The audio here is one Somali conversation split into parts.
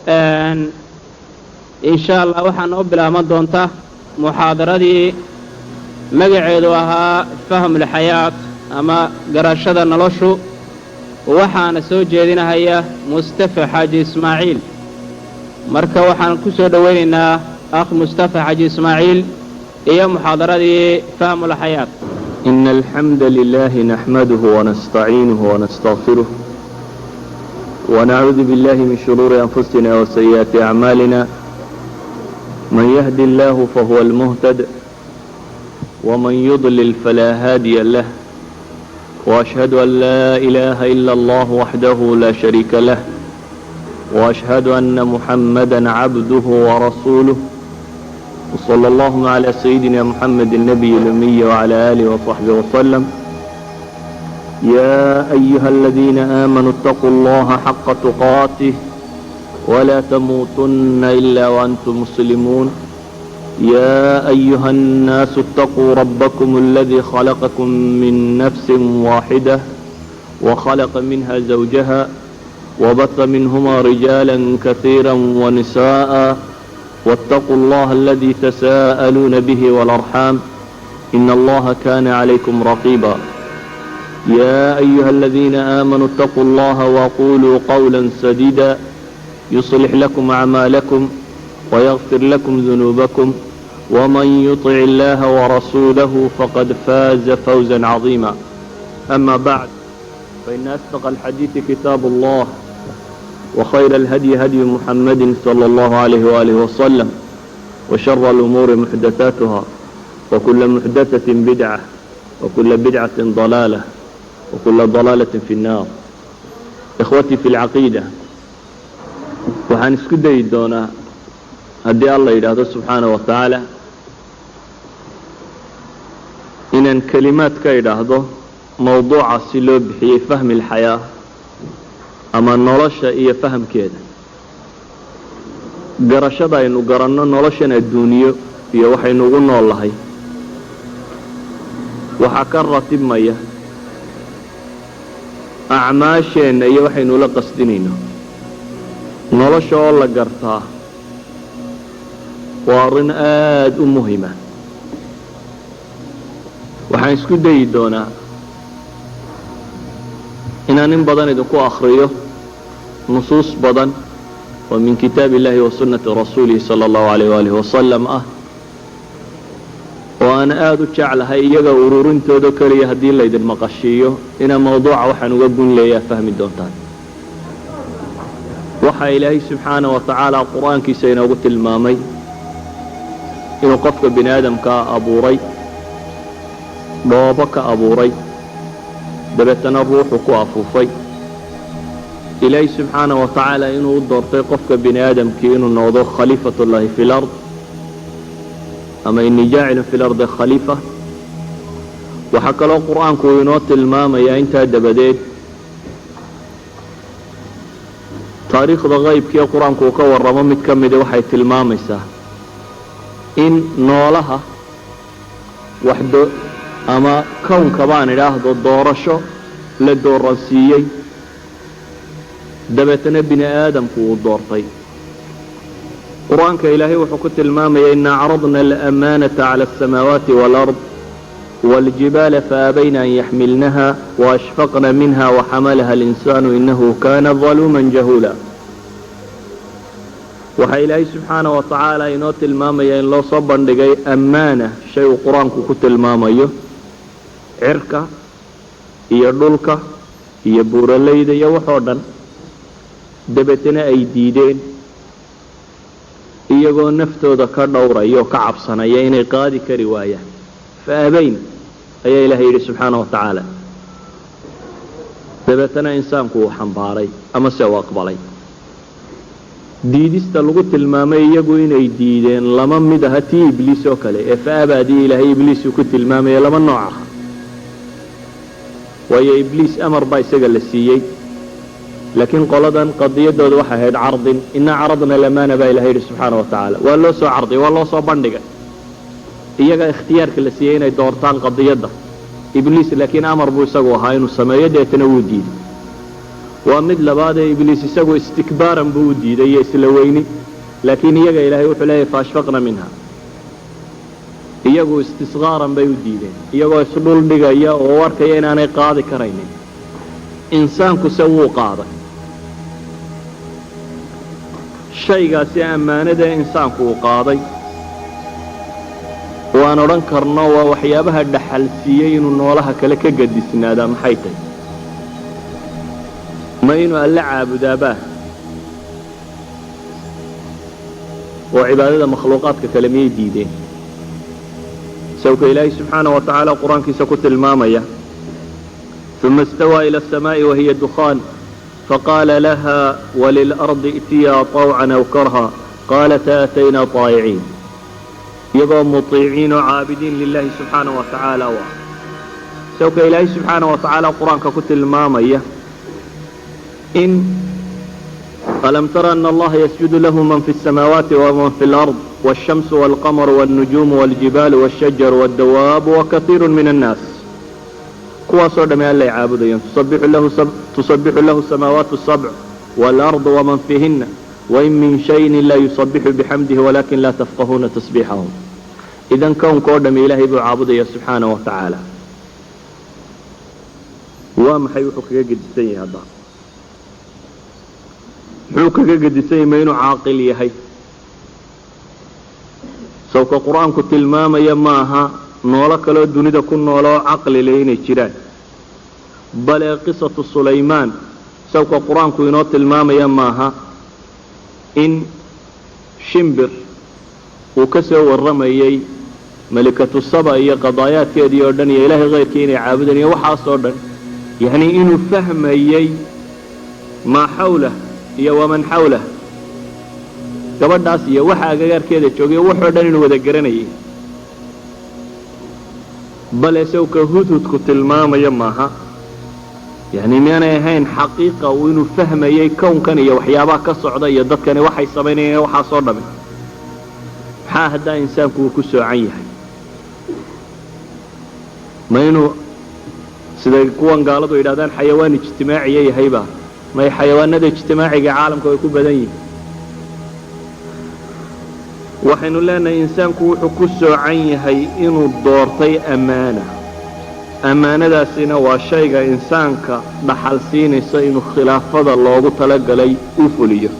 إن شاء الله waxaan u bilaaban doontaa muxaadaradii magaceedu ahaa faham alxayaat ama garashada noloshu waxaana soo jeedinahaya Mustafa Xaaji Ismaaciil marka waxaan ku soo dhaweynaynaa akh Mustafa Xaaji Ismaaciil iyo muxaadaradii faham alxayaat إن الحمد لله نحمده ونستعينه ونستغفره ونعوذ بالله من شرور أنفسنا وسيئات أعمالنا من يهد الله فهو المهتد ومن يضلل فلا هادي له وأشهد أن لا إله إلا الله وحده لا شريك له وأشهد أن محمدا عبده ورسوله وصلى الله على سيدنا محمد النبي الأمي وعلى آله وصحبه وسلم يا أيها الذين آمنوا اتقوا الله حق تقاته ولا تموتن إلا وأنتم مسلمون يا أيها الناس اتقوا ربكم الذي خلقكم من نفس واحدة وخلق منها زوجها وبث منهما رجالا كثيرا ونساء واتقوا الله الذي تساءلون به والأرحام إن الله كان عليكم رقيبا يا أيها الذين آمنوا اتقوا الله وقولوا قولا سديدا يصلح لكم أعمالكم ويغفر لكم ذنوبكم ومن يطع الله ورسوله فقد فاز فوزا عظيما أما بعد فإن أصدق الحديث كتاب الله وخير الهدي هدي محمد صلى الله عليه وآله وسلم وشر الأمور محدثاتها وكل محدثة بدعة وكل بدعة ضلالة وكل ضلالة في النار إخوتي في العقيدة waxaan isku dayi doonaa haddii alla yidhaahdo subxaana wa tacaala inaan kelimaad ka idhaahdo mawduuca si loo bixiyey fahmi alxayaa ama nolosha iyo fahamkeeda garashada aynu garanno noloshan adduuniyo iyo waxaynu ugu noolahay waxaa ka ratibmaya acmaasheenna iyo waxaynu la qasdinayno nolosha oo la gartaa waa arrin aad u muhima waxaan isku dayi doonaa inaan in badan idinku akhriyo nusuus badan oo min kitaab illaahi wa sunnati rasuulihi sala allahu alayh waalihi wasalam ah oo aan aad u jeclahay iyaga ururintooda keliya haddii laydin maqashiiyo inaa mawduuca waxaan uga gun leeyaa fahmi doontaan waxaa ilaahay subxaana wa tacaala qur-aankiisa inoogu tilmaamay inuu qofka bini aadamkaa abuuray dhoobo ka abuuray dabeetana ruuxu ku afuufay ilaahay subxaana wa tacaala inuu u doortay qofka bini aadamkii inuu noqdo khaliifatullaahi fi lard ama inii jaacilun fi lardi khaliifa waxaa kaloo qur-aanku uu inoo tilmaamayaa intaa dabadeed taariikhda qaybkiiee qur-aanku uu ka warramo mid ka mida waxay tilmaamaysaa in noolaha waxdo ama kownka baan idhaahdo doorasho la dooransiiyey dabeetana bini aadamku uu doortay qur-aanka ilaahay wuxuu ku tilmaamaya ina acradna alamaanata cala asamaawaati waalard waaljibaala faabayna an yaxmilnaha waashfaqna minha waxamalaha alinsaanu inahu kana daluuman jahuula waxaa ilaahay subxaana wa tacaala inoo tilmaamaya in loo soo bandhigay ammaana shay uu qur-aanku ku tilmaamayo cirka iyo dhulka iyo buuralayda iyo waxoo dhan dabeetana ay diideen iyagoo naftooda ka dhowraya oo ka cabsanaya inay qaadi kari waayaan fa abayn ayaa ilaahay yidhi subxaana wa tacaala dabeetana insaanku uu xambaaray ama se uu aqbalay diidista lagu tilmaamay iyagu inay diideen lama mid aha tii ibliis oo kale ee faabaadii ilaahay ibliis uu ku tilmaamaya lama nooc aha waayo ibliis amar baa isaga la siiyey laakiin qoladan qadiyadooda waxay ahayd cardin inaa caradna lamaana baa ilahay yidhi subxaana wa tacaala waa loo soo carday waa loo soo bandhigay iyaga ikhtiyaarka la siiyey inay doortaan qadiyadda ibliis laakiin amar buu isagu ahaa inuu sameeyo deetana wuu diiday ومد لبادة إبليس يسوي استكبارا بودي ذي يسلويني لكن يجا إلهي وحلاه فاشفقنا منها iyagoo istisqaaran bay u diideen iyagoo isdhul dhigaya oo warkaya inaanay qaadi karaynin insaanku se wuu qaaday shaygaasi ammaanada insaanku uu qaaday waan odhan karno waa waxyaabaha dhaxal siiyey inuu noolaha kale ka gadisnaadaa maxay tahay ma inuu alla caabudaabaa oo cibaadada makhluuqaadka kale miyay diideen سوف إلهي سبحانه وتعالى قرآن كي سكت المامية ثم استوى إلى السماء وهي الدخان فقال لها وللأرض ائتيا طوعا أو كرها قالتا أتينا طائعين يبقى مطيعين وعابدين لله سبحانه وتعالى سوف إلهي سبحانه وتعالى قرآن ككت المامية إن ألم ترى أن الله يسجد له من في السماوات ومن في الأرض والشمس والقمر والنجوم والجبال والشجر والدواب وكثير من الناس كوا صور من الله يعبدون تسبح له السماوات السبع والأرض ومن فيهن وإن من شيء لا يسبح بحمده ولكن لا تفقهون تسبيحهم إذا كون قدم إلهي بعبده سبحانه وتعالى وما حيوحك يجد السيء هذا حوكك يجد السيء ما ينو عاقل يهي سوف القرآن كنت الماما يماها نولك لو دوني دا كن نولو عقل لين الجيران بل قصة سليمان سوف القرآن كنت الماما يماها إن شمبر وكسو الرميي ملكة الصبا هي قضايات كيدي يردن يا إلهي غير كيني عابدن يا وحاس أردن يعني إنه فهم يي ما حوله يا ومن حوله gabadhaas iyo waxa agagaarkeeda joogay wuxuu dhan inuu wada garanayay bal isagoo ka hududku tilmaamaya maaha yani miyaanay ahayn xaqiiqa uu inuu fahmayay kownkan iyo waxyaabaha ka socda iyo dadkani waxay samaynayeen waxaa soo dhamay maxaa haddaa insaanku uu ku soocan yahay ma inuu siday kuwan gaaladu yidhahdaan xayawaan ijtimaaciya yahayba may xayawaanada ijtimaaciga caalamka way ku badan yihiin waxaynu leenahay insaanku wuxuu ku soocan yahay inuu doortay ammaana ammaanadaasina waa shayga insaanka dhaxal siinaysa inuu khilaafada loogu talagalay u fuliyo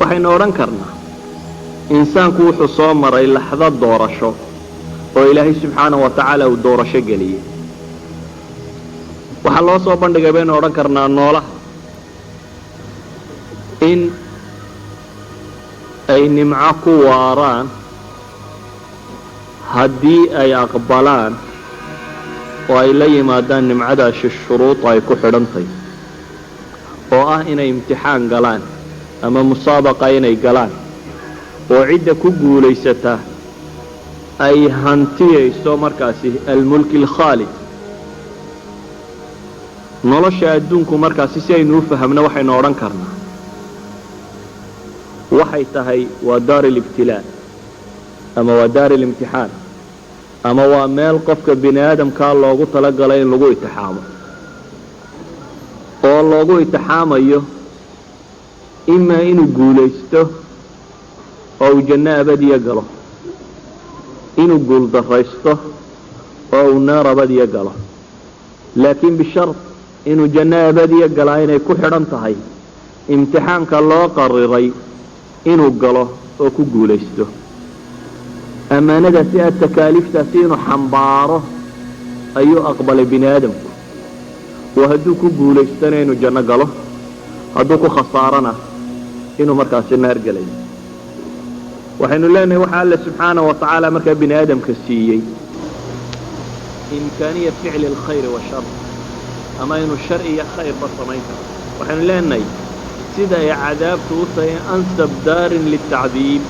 waxaynu odhan karnaa insaanku wuxuu soo maray laxdad doorasho oo ilaahay subxaanahu wa tacaala uu doorasho geliyey waxaa loo soo bandhigay baynu odhan karnaa noolaha in ay nimco ku waaraan haddii ay aqbalaan oo ay la yimaadaan nimcadaasi shuruud ay ku xidhantahy oo ah inay imtixaan galaan ama musaabaqa inay galaan oo cidda ku guulaysataa ay hantiyayso markaasi almulki alkhaalid nolosha adduunku markaasi si aynu u fahamno waxaynu odhan karnaa waxay tahay waa daar alibtilaa ama waa daar alimtixaan ama waa meel qofka bini aadamkaa loogu talagalay in lagu itixaamo oo loogu itixaamayo imaa inuu guulaysto oo uu janno abadiya galo inuu guuldarraysto oo uu naar abadiya galo laakiin bishart inuu janno abadiya galaa inay ku xidhan tahay imtixaanka loo qariray inuu galo oo ku guulaysto ammaanadaasi aad takaaliiftaasi inuu xambaaro ayuu aqbalay bini aadamku oo hadduu ku guulaystana inuu janno galo hadduu ku khasaarana inuu markaasi naar gelayo waxaynu leenahay waxa alle subxaanahu wa tacaala markaa bini aadamka siiyey imkaaniya ficli alkhayri washar ama inuu shar iyo khayrba samayn karo waxaynu leenahay sida ay cadaabtu u tahay ansab daarin litacdiib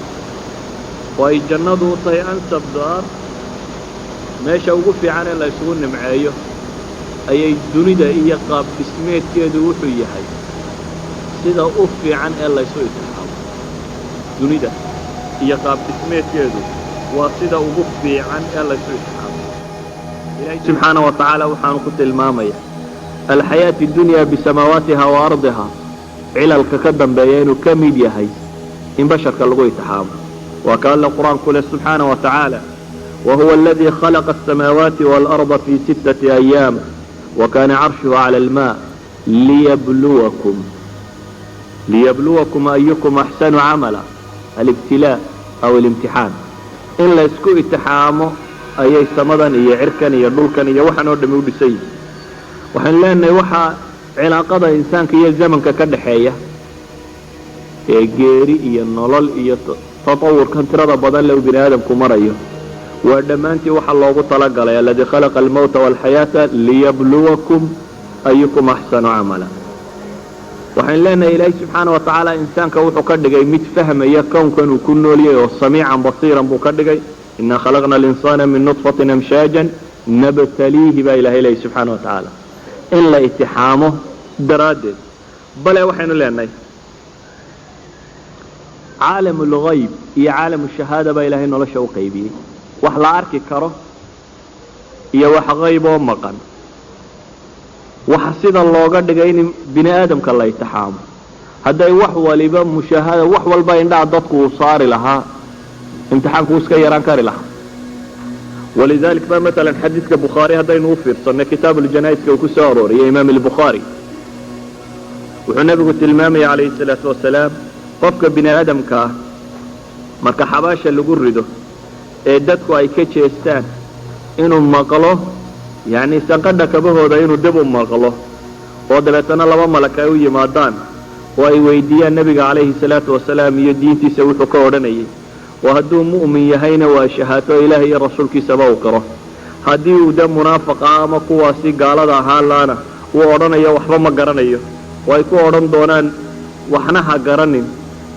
oo ay jannadu u tahay ansab daar meesha ugu fiican ee la isugu nimceeyo ayay dunida iyo qaab dhismeedkeedu wuxuu yahay sida u fiican ee la isu itixaamo dunida iyo qaab dhismeedkeedu waa sida ugu fiican ee la isu itixaamo ilaahay subxaanahu wa tacaala waxaanu ku tilmaamayaa alxayaati اdunya bisamaawaatiha wa ardiha cilalka ka dambeeya inuu ka mid yahay in basharka lagu itixaamo waa ka alle qur-aanku leh subxaanaه wa tacaala wahuwa aladii khalaqa الsamaawaati wاlأrضa fi 6 أyaam wakana carshuhu calى اlma liyabluwakum ayukum axsanu camala alibtilaa aw alimtixaan in la isku itixaamo ayay samadan iyo cirkan iyo dhulkan iyo waxaan oo dhami u dhisan yihin waxaan leenahay waxaa cilaaqada insaanka iyo zamanka ka dhaxeeya ee geeri iyo nolol iyo tatawurkan tirada badan le bini aadamku marayo waa dhammaantii waxaa loogu talagalay aladii khalaqa almawta waalxayaata liyabluwakum ayukum axsanu camala waxaan leenahay ilaahay subxaana wa tacaala insaanka wuxuu ka dhigay mid fahmaya kownkan uu ku nooliyay oo samiican basiiran buu ka dhigay inaa khalaqna alinsaana min nudfatin amshaajan nabtaliihi baa ilahay leeyay subxaana wa tacaala in la itixaamo daraaddeed bale waxaynu leenahay caalam lgayb iyo caalam shahaada baa ilaahay nolosha u qaybiyey wax la arki karo iyo wax qayb oo maqan waxa sida looga dhigay in bini aadamka la itixaamo hadday wax waliba mushaahada wax walba indhaha dadku uu saari lahaa imtixaanku iska yaraan kari lahaa walidalik ba maalan xadiidka bukhaari haddaynu u fiirsanay kitaab uljanaa'iska uu ku soo arooriyay imaam albukhaari wuxuu nebigu tilmaamaya calayhi salaatu wasalaam qofka bini aadamka ah marka xabaasha lagu rido ee dadku ay ka jeestaan inuu maqlo yacni sanqadha kabahooda inuu dib u maqlo oo dabeetana laba malak ay u yimaadaan oo ay weydiiyaan nebiga calayhi salaatu wasalaam iyo diintiisa wuxuu ka odhanayay oo hadduu mu'min yahayna waa shahaato ilaahay iyo rasuulkiisaba uu qiro haddii uu de munaafaqa ama kuwaasi gaalada ahaa laana uu odhanayo waxba ma garanayo oo ay ku odhan doonaan waxna ha garanin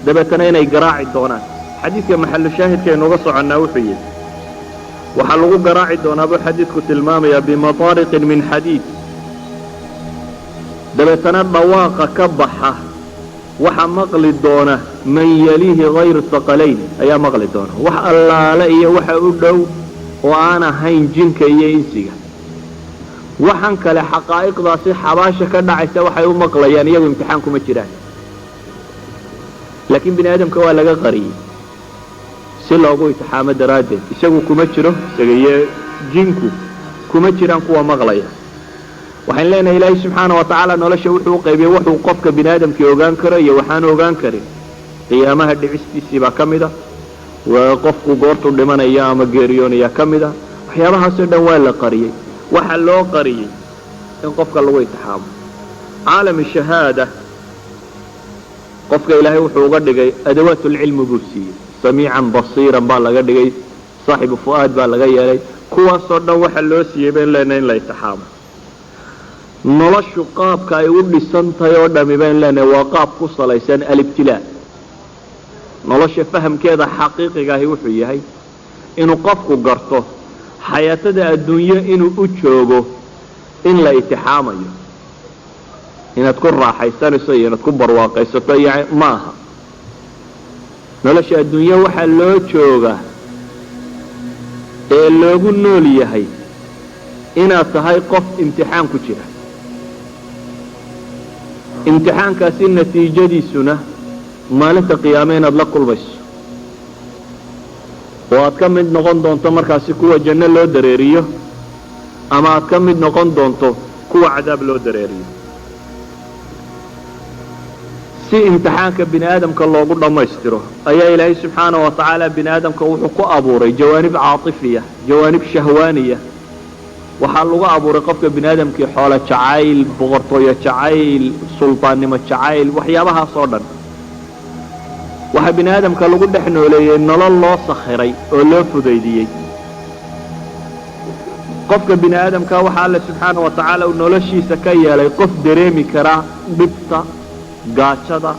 dabeetana inay garaaci doonaan xadiidka maxalu shaahidka aynuga soconnaa wuxuu yidhi waxaa lagu garaaci doonaa buu xadiidku tilmaamayaa bimataariqin min xadiid dabeetana dhawaaqa ka baxa waxa maqli doona man yaliihi hayru haqalayn ayaa maqli doona wax allaale iyo waxa u dhow oo aan ahayn jinka iyo insiga waxan kale xaqaa'iqdaasi xabaasha ka dhacaysa waxay u maqlayaan iyagu imtixaan kuma jiraan laakiin bini aadamka waa laga qariyey si loogu itixaamo daraaddeed isagu kuma jiro isaga iyo jinku kuma jiraan kuwa maqlaya waxaan leenahay ilaahay subxaana wa tacaala nolosha wuxuu u qaybiyey wuxuu qofka bini aadamkii ogaan karo iyo waxaanu ogaan karin qiyaamaha dhicistiisii baa ka mid a waa qofku goortuu dhimanaya ama geeriyoonaya ka mid a waxyaabahaasoo dhan waa la qariyey waxa loo qariyey in qofka lagu itixaamo caalam shahaada qofka ilaahay wuxuu uga dhigay adawaatulcilmi buu siiyey samiican basiiran baa laga dhigay saaxibu fu'aad baa laga yeelay kuwaasoo dhan waxa loo siiyey bayn leenahay in la itixaamo noloshu qaabka ay u dhisan tahay oo dhami bayn leenahay waa qaab ku salaysan alibtilaa nolosha fahamkeeda xaqiiqiga ahi wuxuu yahay inuu qofku garto xayaatada adduunyo inuu u joogo in la itixaamayo inaad ku raaxaysanayso iyo inaad ku barwaaqaysato yani ma aha nolosha adduunyo waxaa loo joogaa ee loogu nool yahay inaad tahay qof imtixaan ku jira imtixaankaasi natiijadiisuna maalinta qiyaame inaad la kulmayso oo aad ka mid noqon doonto markaasi kuwa janno loo dareeriyo ama aad ka mid noqon doonto kuwa cadaab loo dareeriyo si imtixaanka bini aadamka loogu dhammaystiro ayaa ilaahay subxaana wa tacaala bini aadamka wuxuu ku abuuray jawaanib caatifiya jawaanib shahwaaniya waxaa lagu abuuray qofka bini aadamkii xoolo jacayl boqortooyo jacayl sultaannimo jacayl waxyaabahaas oo dhan waxaa bini aadamka lagu dhex nooleeyey nolol loo sakhiray oo loo fudaydiyey qofka bini aadamka waxaa alle subxaana wa tacaala uu noloshiisa ka yeelay qof dareemi karaa dhibta gaajada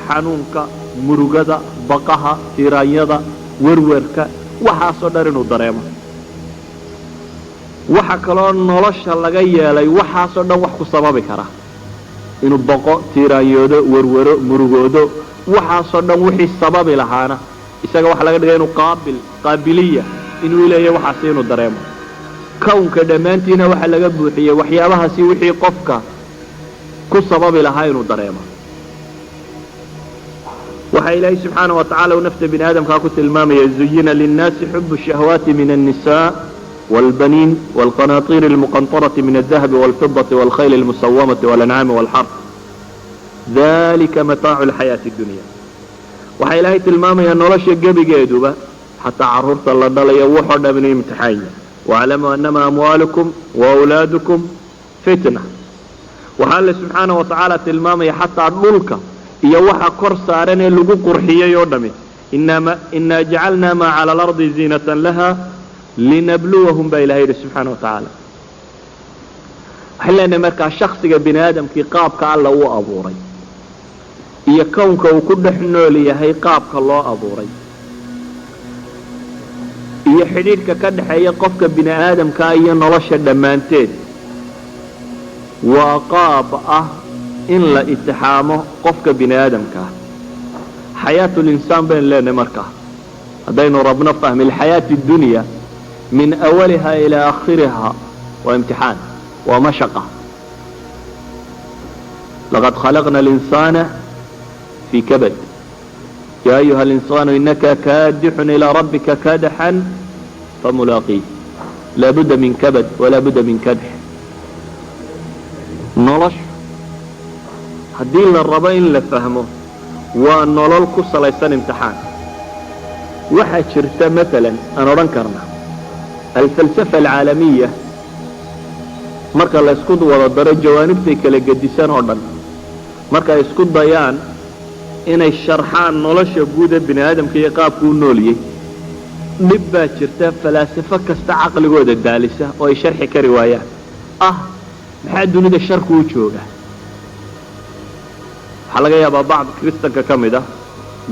xanuunka murugada baqaha tiraanyada werwerka waxaasoo dhan inuu dareemo waxa kaloo nolosha laga yeelay waxaasoo dhan wax ku sababi kara inuu baqo tiraanyoodo werwero murugoodo waxaasoo dhan wixii sababi lahaana isaga waxa laga dhigay inuu qaabiliya inuu leeyahay waxaasi inuu dareemo kownka dhammaantiina waxa laga buuxiyey waxyaabahaasi wixii qofka ku sababi lahaa inuu dareemo. waxa ilaahay subxaanaه wa tacaala uu nafta bini aadamkaa ku tilmaamaya zuyina linnaasi xubu الshahwaati min الnisaa والبنين والقناطير المقنطرة من الذهب والفضة والخيل المسومة والأنعام والحرث ذلك متاع الحياة الدنيا. waxaa ilaahay tilmaamaya nolosha gebigeeduba xataa caruurta la dhalayo wuxoo dhan inuu imtixaanya. واعلموا أنما أموالكم وأولادكم فتنة. waxaa alle subxaanaه wa tacaala tilmaamaya xataa dhulka iyo waxa kor saaran ee lagu qurxiyey oo dhami إنا جعلنا ما على الأرض زينة لها linabluwahum baa ilahay yidhi subxaana wa tacaala. waxaan leenahay markaa shaksiga bini aadamkii qaabka alla uu abuuray iyo kownka uu ku dhex nool yahay qaabka loo abuuray iyo xidhiidhka ka dhexeeya qofka bini aadamkaa iyo nolosha dhammaanteed waa qaab ah in la itixaamo qofka bini aadamkaa. xayaatu linsaan baynu leenahay markaa haddaynu rabno fahmi alxayaati dunya من أولها إلى آخرها وامتحان ومشقة. لقد خلقنا الإنسان في كبد يا أيها الإنسان إنك كادح إلى ربك كادحا فملاقيه لا بد من كبد ولا بد من كدح. نولش هدين للربين لفهمه ونولل كسا ليسان امتحان. واحد شرطة مثلا أنا رنكرنا الفلسفة العالمية marka la isku wada daro jawaanibtay kala gedisan oo dhan marka ay isku dayaan inay sharxaan nolosha guud ee bini aadamka iyo qaabku u nooliyay dhib baa jirta falaasafo kasta caqligooda daalisa oo ay sharxi kari waayaan maxaa dunida sharku u jooga. waxaa laga yaabaa bacd kristanka ka mid ah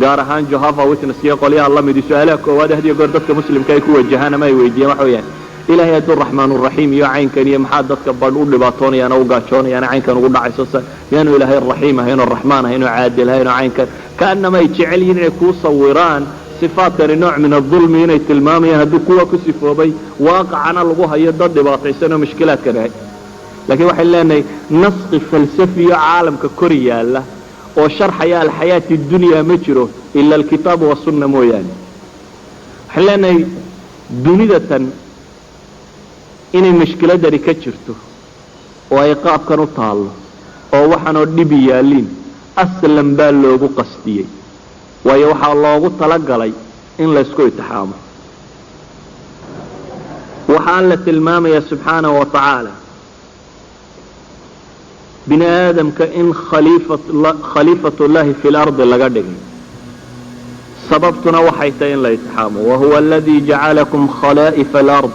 gaar ahaan Jehovah Witness iyo qolyaha la mid su'aalaha koowaad hadiyo goor dadka muslimka ay ku wajahaan ama ay weydiiyaan waxa weeyaan ilaahay aad raxmaan raxiim iyo caynkan iyo maxaa dadka badh u dhibaatoonayaan oo gaajoonayaan caynkan ugu dhacayso yaanu ilaahay raxiim ahayn oo raxmaan ahayn oo caadil ahayn oo caynkan kaanama ay jecel yihiin inay ku sawiraan sifaadkan nooc min adulmi inay tilmaamayaan haddii kuwa ku sifoobay waaqacana lagu hayo dad dhibaataysan oo mushkilaad ka dhahay. laakiin waxay leenahay nasqi falsafi iyo caalamka kor yaala oo sharxaya alxayaati dunya ma jiro ila alkitaab wa sunna mooyaane. waxaan leenahay dunidatan inay mushkiladani ka jirto oo ay qaabkan u taallo oo waxaanoo dhibi yaaliin aslan baa loogu qastiyey waayo waxaa loogu talagalay in laysku itixaamo. waxaan la tilmaamaya subxaanahu wa tacaala bini aadamka in khaliifatullaahi fi lardi laga dhigay sababtuna waxay tahay in la itixaamo. wahuwa aladii jacalakum khalaa'ifa alard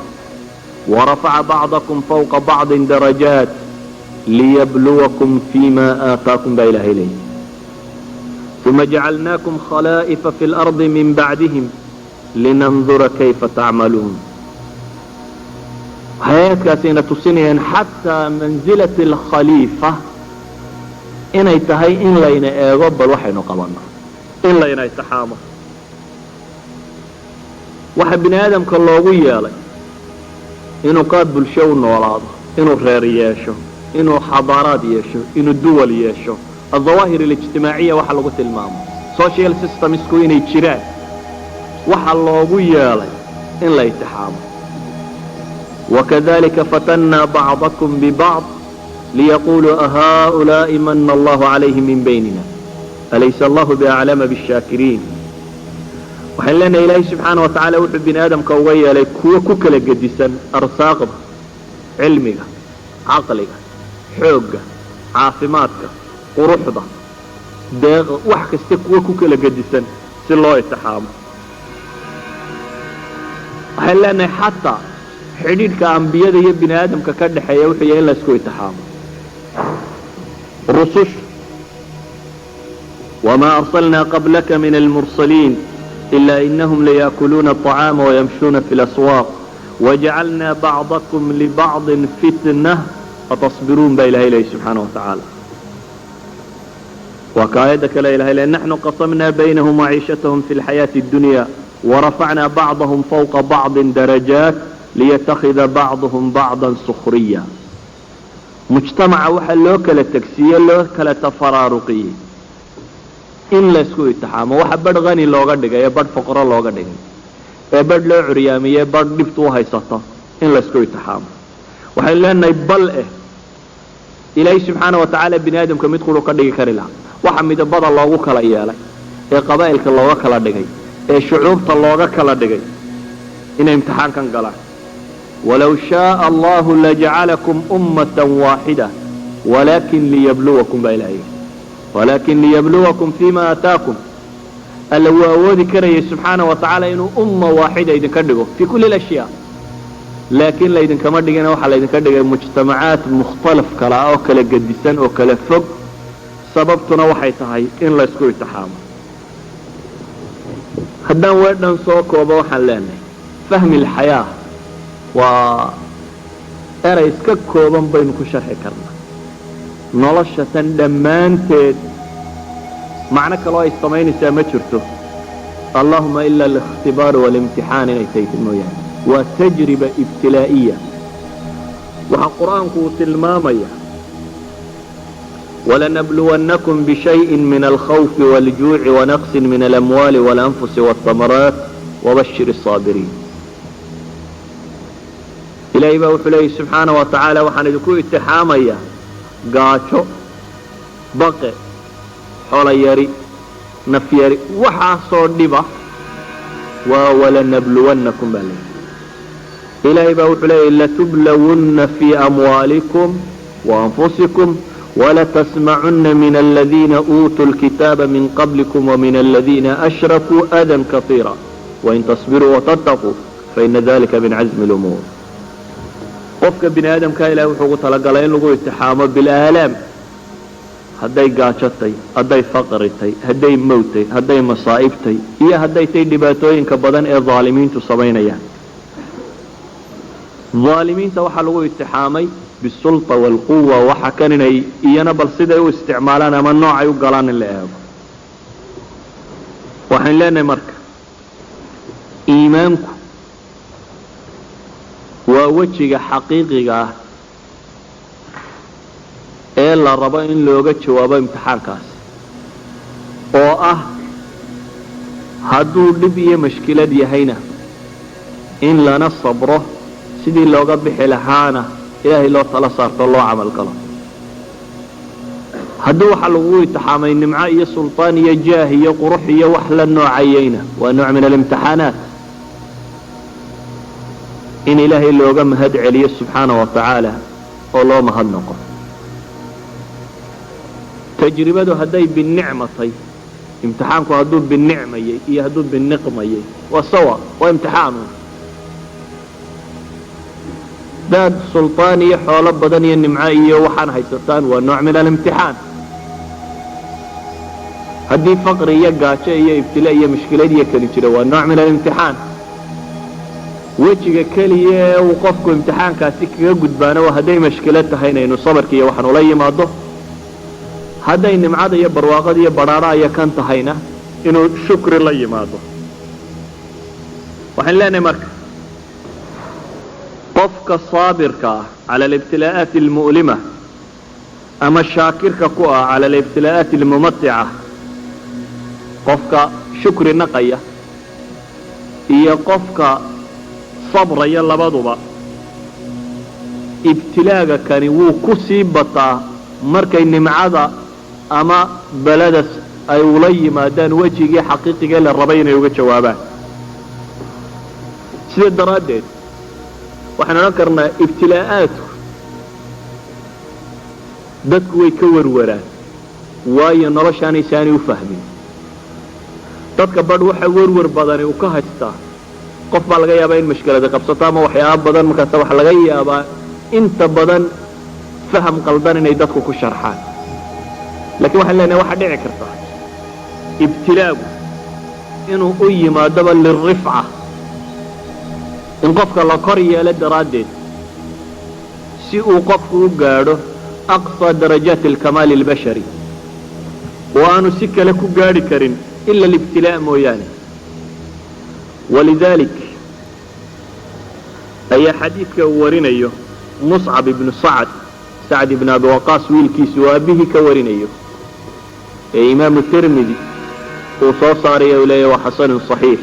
ورفع بعضكم فوق بعض درجات ليبلوكم فيما آتاكم بإله إليه ثم جعلناكم خلائف في الأرض من بعدهم لننظر كيف تعملون. حياتكاسينا تسنين حتى منزلة الخليفة إن يتهي إن لينا إيغب الوحي نقبلنا إن لينا يتحامه واحد بني آدم كاللوغية لي inuu qaad bulsho u noolaado inuu reer yeesho inuu xadaaraad yeesho inuu duwal yeesho الظواهر الاجتماعية waxa lagu tilmaamo social systemsku inay jiraan waxa loogu yeelay in la itixaamo. وكذلك فتنا بعضكم ببعض ليقولوا أهؤلاء من الله عليهم من بيننا أليس الله بأعلم بالشاكرين. waxaan leenahay ilaahay subxaana wa tacaala wuxuu bini aadamka uga yeelay kuwo ku kala gedisan arsaaqda cilmiga caqliga xoogga caafimaadka quruxda deeqa wax kasta kuwo ku kala gedisan si loo itixaamo. waxaan leenahay xataa xidhiidhka ambiyada iyo bini aadamka ka dhexeeya wuxuu yahay in laysku itixaamo. rususha wamaa arsalnaa qablaka min almursaliin إلا إنهم ليأكلون الطعام ويمشون في الأسواق وجعلنا بعضكم لبعض فتنة أتصبرون بإله إليه سبحانه وتعالى. وكايدك لا إله إلا نحن قسمنا بينهم معيشتهم في الحياة الدنيا ورفعنا بعضهم فوق بعض درجات ليتخذ بعضهم بعضا سخريا. mujtamaca waxaa loo kala tegsiiye loo kala tafaraaruqiyey in laysku itixaamo waxa badh qani looga dhigay ee badh foqro looga dhigay ee badh loo curyaamiyey badh dhibtu u haysato in laysku itixaamo waxaynu leenahay bal ilaahay subxaana wa tacaala bini aadamka mid quru ka dhigi kari lahaa waxa midabada loogu kala yeelay ee qabaa'ilka looga kala dhigay ee shucuubta looga kala dhigay inay imtixaankan galaan walow shaaa allahu lajacalakum ummatan waaxida walakin liyabluwakum baa ilahay walakin liyabluwakum fima aataakum alla wuu awoodi karayay subxaana wa tacaala inuu umma waaxida idinka dhigo fii kulli ashyaa laakiin laydinkama dhigina waxaa laydinka dhigay mujtamacaat mukhtalaf kala oo kala gedisan oo kala fog sababtuna waxay tahay in laysku itixaamo haddaan weedhan soo koobo waxaan leenahay fahmi alxayaa waa eray iska kooban baynu ku sharxi karnaa nolosha tan dhammaanteed macno kaloo ay samaynaysaa ma jirto allahuma ila alikhtibaar walimtixaan inay taytin mooyaane waa tajriba ibtilaa'iya waxaa qur-aanku uu tilmaamaya walanabluwannakum bishayin min alkhawfi waaljuuci wanaqsin min alamwaali waalanfusi waaltamaraat wabashir الصaabiriin ilaahay baa wuxuu leeyahy subxaana wa tacaala waxaan idinku itixaamaya gaajo baqe xoolo yari naf yari waxaasoo dhiba waa walanabluwannakum baa leeyahy ilaahay baa wuxuu leeyahy latublawunna fii amwaalikum waanfusikum walatasmacunna min aladiina uutuu lkitaaba min qablikum wamin aladiina ashrakuu adan kaiira wain tasbiruu watattaquu faina dalika min cazmi lumuur qofka bini aadamkaa ilahay wuxuu ugu talagalay in lagu itixaamo bilaalaam hadday gaajotay hadday faqritay hadday mowtay hadday masaa'ibtay iyo hadday tay dhibaatooyinka badan ee dhaalimiintu samaynayaan dhaalimiinta waxaa lagu itixaamay bisulta waalquwa waxa kan inay iyana bal siday u isticmaalaan ama noocay u galaan in la eego waxaan leenahay marka iimaanku waa wejiga xaqiiqiga ah ee la rabo in looga jawaabo imtixaankaas oo ah hadduu dhib iyo mashkilad yahayna in lana sabro sidii looga bixi lahaana ilaahay loo tala saarto loo camal galo hadduu waxa lagugu itixaamay nimco iyo sulطaan iyo jaah iyo qurux iyo wax la noocayeyna waa nooc min alimtixaanaat in ilaahay looga mahad celiyo subxaana wa tacaala oo loo mahad noqo tajribadu hadday binicmatay imtixaanku hadduu binicmayey iyo hadduu biniqmayey waa sawa waa imtixaanu daad sulطaan iyo xoolo badan iyo nimco iyo waxaan haysataan waa nooc min alimtixaan haddii faqri iyo gaajo iyo ibtila iyo mushkilad iyo keli jiro waa nooc min alimtixaan wejiga keliya ee uu qofku imtixaankaasi kaga gudbaano waa hadday mashkilad tahayna inuu sabarka iyo waxaan ula yimaado hadday nimcada iyo barwaaqada iyo badhaadha iyo kan tahayna inuu shukri la yimaado waxaan leenahay marka qofka saabirka ah cala alibtilaa'aati almu'lima ama shaakirka ku ah cala alibtilaa'aati almumatica qofka shukri naqaya iyo qofka sabraya labaduba ibtilaaga kani wuu ku sii bataa markay nimcada ama beladas ay ula yimaadaan wejigii xaqiiqigee la rabay inay uga jawaabaan sida daraaddeed waxaan odhan karnaa ibtilaa'aadku dadku way ka warwaraan waayo noloshaanay saanay u fahmin dadka badh waxa warwar badani uu ka haystaa qof baa laga yaabaa in mashkilada qabsato ama waxyaaba badan markaasa waxa laga yaabaa inta badan faham qaldan inay dadku ku sharxaan laakiin waxaan leenahay waxaa dhici karta ibtilaagu inuu u yimaadaba lirifca in qofka la kor yeelo daraaddeed si uu qofku u gaadho aqصى darajaati alkamaali اlbashari oo aanu si kale ku gaadhi karin ila alibtilaa' mooyaane walidalik ayaa xadiidka uu warinayo muscab ibnu sacad sacd ibn abi waqaas wiilkiisu oo aabihii ka warinayo ee imaamu tirmidi uu soo saaraya uu leeyahy waa xasanun صaxiix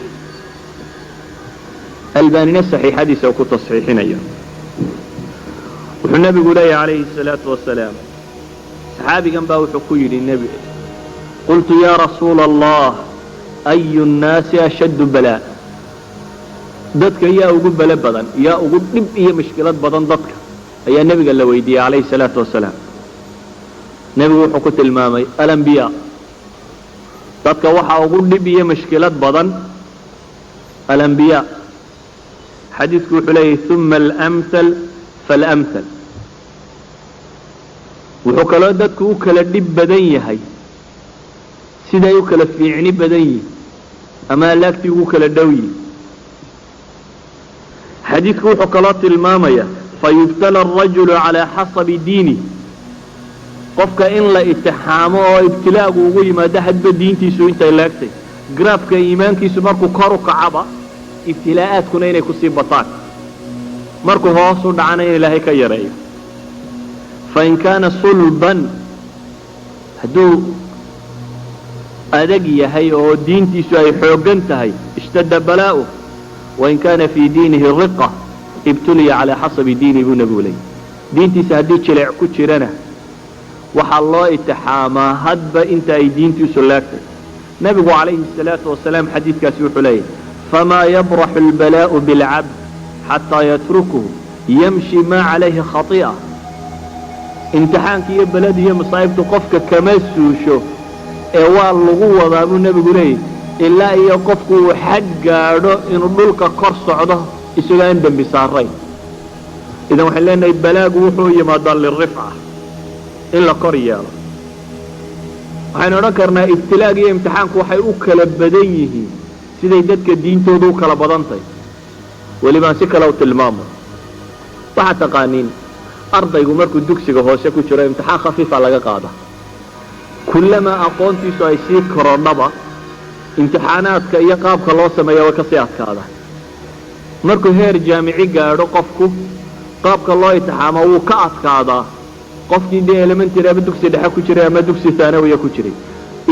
albanina saxiixadiisa uu ku tasxiixinayo wuxuu nebigu leeyahy calayhi الsalaatu wasalaam saxaabigan baa wuxuu ku yidhi nebi qultu ya rasuula allah ayu nnaasi ashaddu balaa dadka yaa ugu bale badan yaa ugu dhib iyo mashkilad badan dadka ayaa nebiga la weydiiyey calayhi الsalaatu wasalaam nebigu wuxuu ku tilmaamay alambiyaa dadka waxaa ugu dhib iyo mashkilad badan alambiyaa xadiidku wuxuu leeyahy uma alamhal faalamhal wuxuu kaloo dadku u kala dhib badan yahay siday u kala fiicni badan yihin ama alaagtii ugu kala dhow yihin xadiidku wuxuu kaloo tilmaamaya fayubtala arajulu calaa xasabi diini qofka in la itixaamo oo ibtilaagu ugu yimaado hadba diintiisu intay leegtay graafka iimaankiisu markuu kor u kacaba ibtilaa'aadkuna inay kusii bataan markuu hoos u dhacana in ilaahay ka yareeyo fain kaana sulban hadduu adag yahay oo diintiisu ay xooggan tahay ishtadda balaa'uh wain kaana fii diinihi riqa ibtuliya calaa xasabi diini buu nebigu leeyay diintiisa haddii jileec ku jirana waxaa loo itixaamaa hadba inta ay diintiisu leegtay nebigu calayhi الsalaatu wasalaam xadiidkaasi wuxuu leeyahy famaa yabraxu اlbalaa'u biاlcabd xataa yatrukuhu yamshi maa calayhi khai'a imtixaanka iyo belada iyo masaa'ibtu qofka kama suusho ee waa lagu wadaa buu nebigu leeyahy ilaa iyo qofku uu xag gaadho inuu dhulka kor socdo isagoo aan dembi saarayn idan waxaan leenahay balaagu wuxuu yimaadaa lirifca in la kor yeelo waxaynu odhan karnaa ibtilaaga iyo imtixaanku waxay u kala badan yihiin siday dadka diintooda u kala badan tahay welibaan si kale u tilmaamo waxaad taqaaniin ardaygu markuu dugsiga hoose ku jiro imtixaan khafiifa laga qaada kullamaa aqoontiisu ay sii korodhaba imtixaanaadka iyo qaabka loo sameeya way kasii adkaada markuu heer jaamici gaadho qofku qaabka loo itixaamo wuu ka adkaadaa qofkii dee elementary ama dugsi dhexe ku jiray ama dugsi haanawiya ku jiray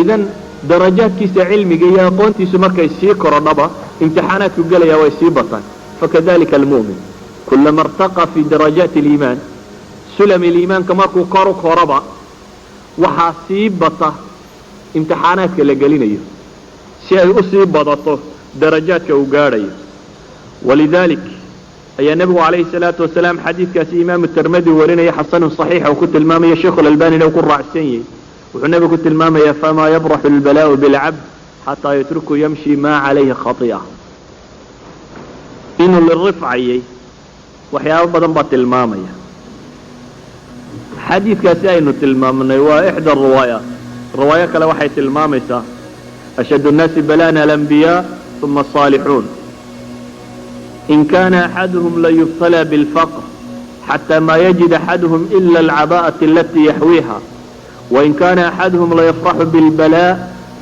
idan darajaadkiisa cilmiga iyo aqoontiisu markay sii korodhaba imtixaanaadku gelaya way sii bataan fakadalika almu'min kullama irtaqa fi darajaati aliimaan sulami aliimaanka markuu kor u koraba waxaa sii bata imtixaanaadka la gelinayo si ay u sii badato darajaadka uu gaadhayo walidalik ayaa nebigu calayhi الsalaatu wasalaam xadiidkaasi imaamu tirmidi warinaya xasanun صaxiixa uu ku tilmaamaya sheikhu اlalbanina uu ku raacsan yahay wuxuu nebigu ku tilmaamaya famaa yabraxu اlbalaa'u biاlcabd xataa yatruku yamshi maa calayhi khai'a inuu lirifcayay waxyaabo badan baa tilmaamaya xadiidkaasi aynu tilmaamnay waa ixda riwaayaat riwaayo kale waxay tilmaamaysaa ashad الnaasi bala'an alambiyaa uma الصaalixuun in kaana axaduhum layubtalى biاlfaqr xatى ma yajid axaduhum ila alcabaءaةi alatii yaxwiiha wain kaana axaduhum layafraxu biاlbalaa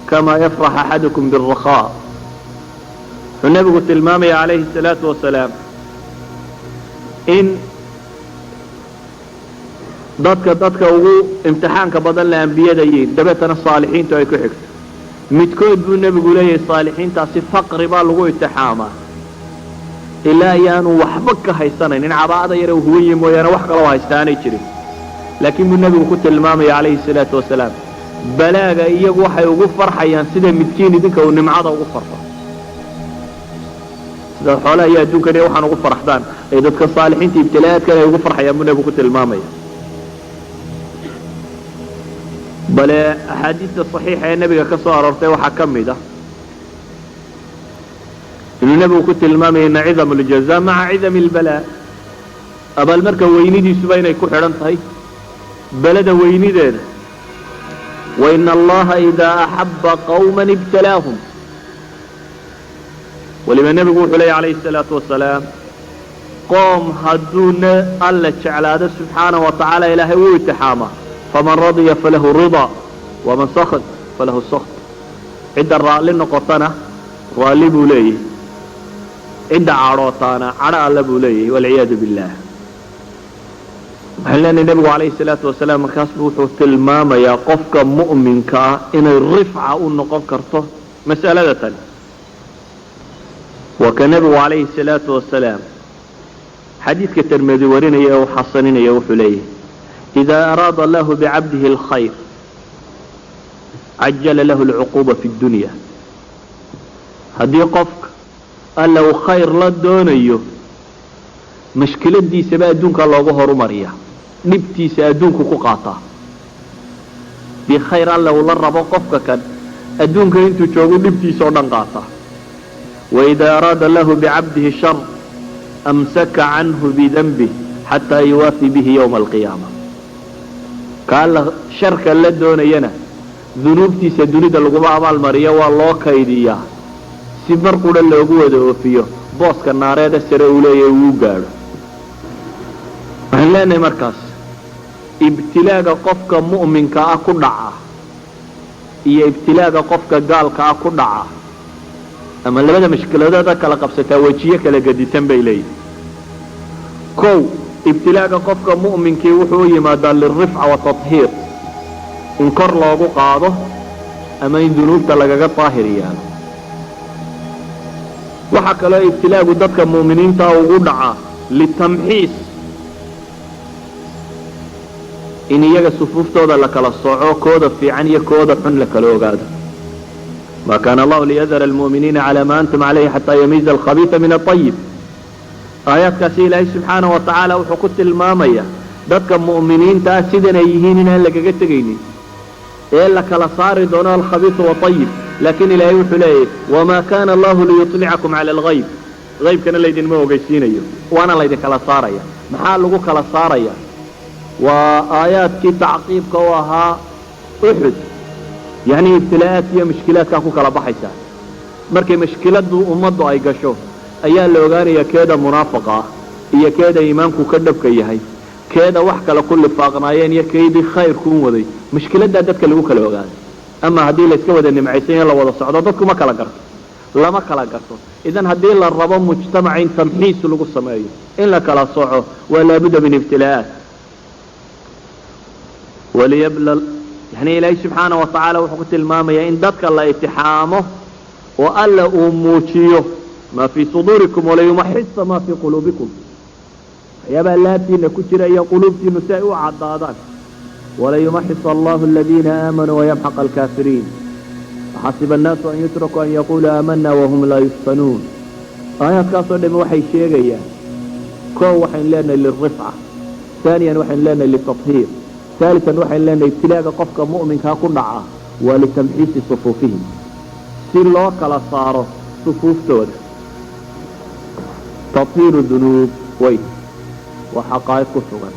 kama yafrax axadukum biالrakhaa wuxuu nebigu tilmaamaya calayhi الsalaatu wasalaam in dadka ugu imtixaanka badan la ambiyada yihiin dabeetana saalixiintu ay ku xigto midkood buu nebigu leeyahay saalixiintaasi faqri baa lagu imtixaamaa ilaa ayaanu waxba ka haysanaynin cabaa'ada yare u huwan yahi mooyaane wax kaloo haysta aanay jirin laakiin buu nebigu ku tilmaamaya calayhi الsalaatu wasalaam balaaga iyagu waxay ugu farxayaan sida midkiin idinka uu nimcada ugu farxo sida xoolaha iyo adduunkan iyo waxaan ugu farxdaan ay dadka saalixiinta ibtilaaadkan ay ugu farxayaan buu nebigu ku tilmaamaya bale axaadiista صaxiixa ee nebiga ka soo aroortay waxaa ka mid ah inuu nebigu ku tilmaamaya ina cidam اljaza maca cidam اlbalaa abaalmarka weynidiisuba inay ku xidhan tahay belada weynideeda waina allaha idaa axaba qawma ibtalaahum waliba nebigu wuxuu leeyay calayhi الsalaatu wasalaam qoom hadduu alla jeclaado subxaanaه wa tacaala ilaahay wuu itixaamaa faman radya falahu riضa waman sakd falahu sakd cidda raalli noqotana raalli buu leeyahy cidda cadhootaana cadho alla buu leeyahay walciyaadu billah waxaan leenahay nebigu calayhi salaatu wasalaam markaasbu wuxuu tilmaamayaa qofka mu'minka ah inay rifca u noqon karto mas'alada tani waa ka nebigu calayhi salaatu wasalaam xadiidka tirmidi warinaya ee uu xasaninaya wuxuu leeyahay idaa araada allahu bicabdihi alkhayr cajala lahu alcuquuba fi ddunya haddii qofka alla uu khayr la doonayo mashkiladiisaba adduunka loogu horumariya dhibtiisa adduunku ku qaataa dii khayr alla uu la rabo qofka kan adduunka intuu joogu dhibtiisa oo dhan qaataa waidaa araada lahu bicabdihi shar amsaka canhu bidanbih xataa yuwaafi bihi yowma alqiyaama ka alla sharka la doonayana dunuubtiisa dunida laguma abaalmariyo waa loo kaydiyaa si mar qudha loogu wada oofiyo booska naareeda sare uu leeyahay uu gaadho waxaan leenahay markaas ibtilaaga qofka mu'minka ah ku dhaca iyo ibtilaaga qofka gaalka ah ku dhaca ama labada mashkiladooda kala qabsataa wejiyo kala gadisan bay leeyihin kow ibtilaaga qofka mu'minkii wuxuu u yimaadaa lilrifca watathiir in kor loogu qaado ama in dunuubta lagaga daahir yaalo waxaa kaloo ibtilaagu dadka mu'miniinta ugu dhacaa litamxiis in iyaga sufuuftooda la kala sooco kooda fiican iyo kooda xun la kala ogaado ma kaana allahu liyadara almu'miniina calaa ma antum calayhi xataa yamiiza alkhabiisa min aطayib aayaadkaasi ilaahay subxaanahu wa tacaala wuxuu ku tilmaamaya dadka mu'miniinta ah sidanay yihiin inaan lagaga tegaynin ee la kala saari doono alkhabiisa waطayib laakiin ilaahay wuxuu leeyahy wamaa kaana allahu liyuطlicakum cala algayb haybkana laydinma ogeysiinayo waana laydinkala saaraya maxaa lagu kala saaraya waa aayaadkii tacqiibka u ahaa uxud yacni ibtilaa'aad iyo mushkilaadkaa ku kala baxaysaa markay mashkiladu ummaddu ay gasho ayaa la ogaanaya keeda munaafaqa ah iyo keeda iimaanku ka dhabka yahay keeda wax kale ku lifaaqnaayeen iyo keydii khayrku u waday mushkiladaa dadka lagu kala ogaaday ama haddii layska wada nimcaysanyo la wada socdo dadku ma kala garto lama kala garto idan haddii la rabo mujtamaca in tamxiis lagu sameeyo in la kala soco waa laabudda min ibtilaa'aat waliyabla yani ilaahay subxaana wa tacaala wuxuu ku tilmaamayaa in dadka la itixaamo oo alla uu muujiyo maa fii suduurikum walayumaxisa maa fii quluubikum waxyaabaha laabtiina ku jira iyo quluubtiinu si ay u caddaadaan walayumaxis allahu aladiina aamanuu wayamxaqa alkaafiriin waxasiba annaasu an yutrakuu an yaquuluu aamanaa wahum laa yuftanuun aayaadkaasoo dhami waxay sheegayaan koo waxaynu leenahay lilrifca ثانيا waxaynu leenahay litathiir ثالثا waxaynu leenahay ibtilaaga qofka mu'minkaa ku dhaca waa litamxiisi sufuufihim si loo kala saaro sufuuftooda tathiiru dunuub way waa xaqaa'iq ku sugan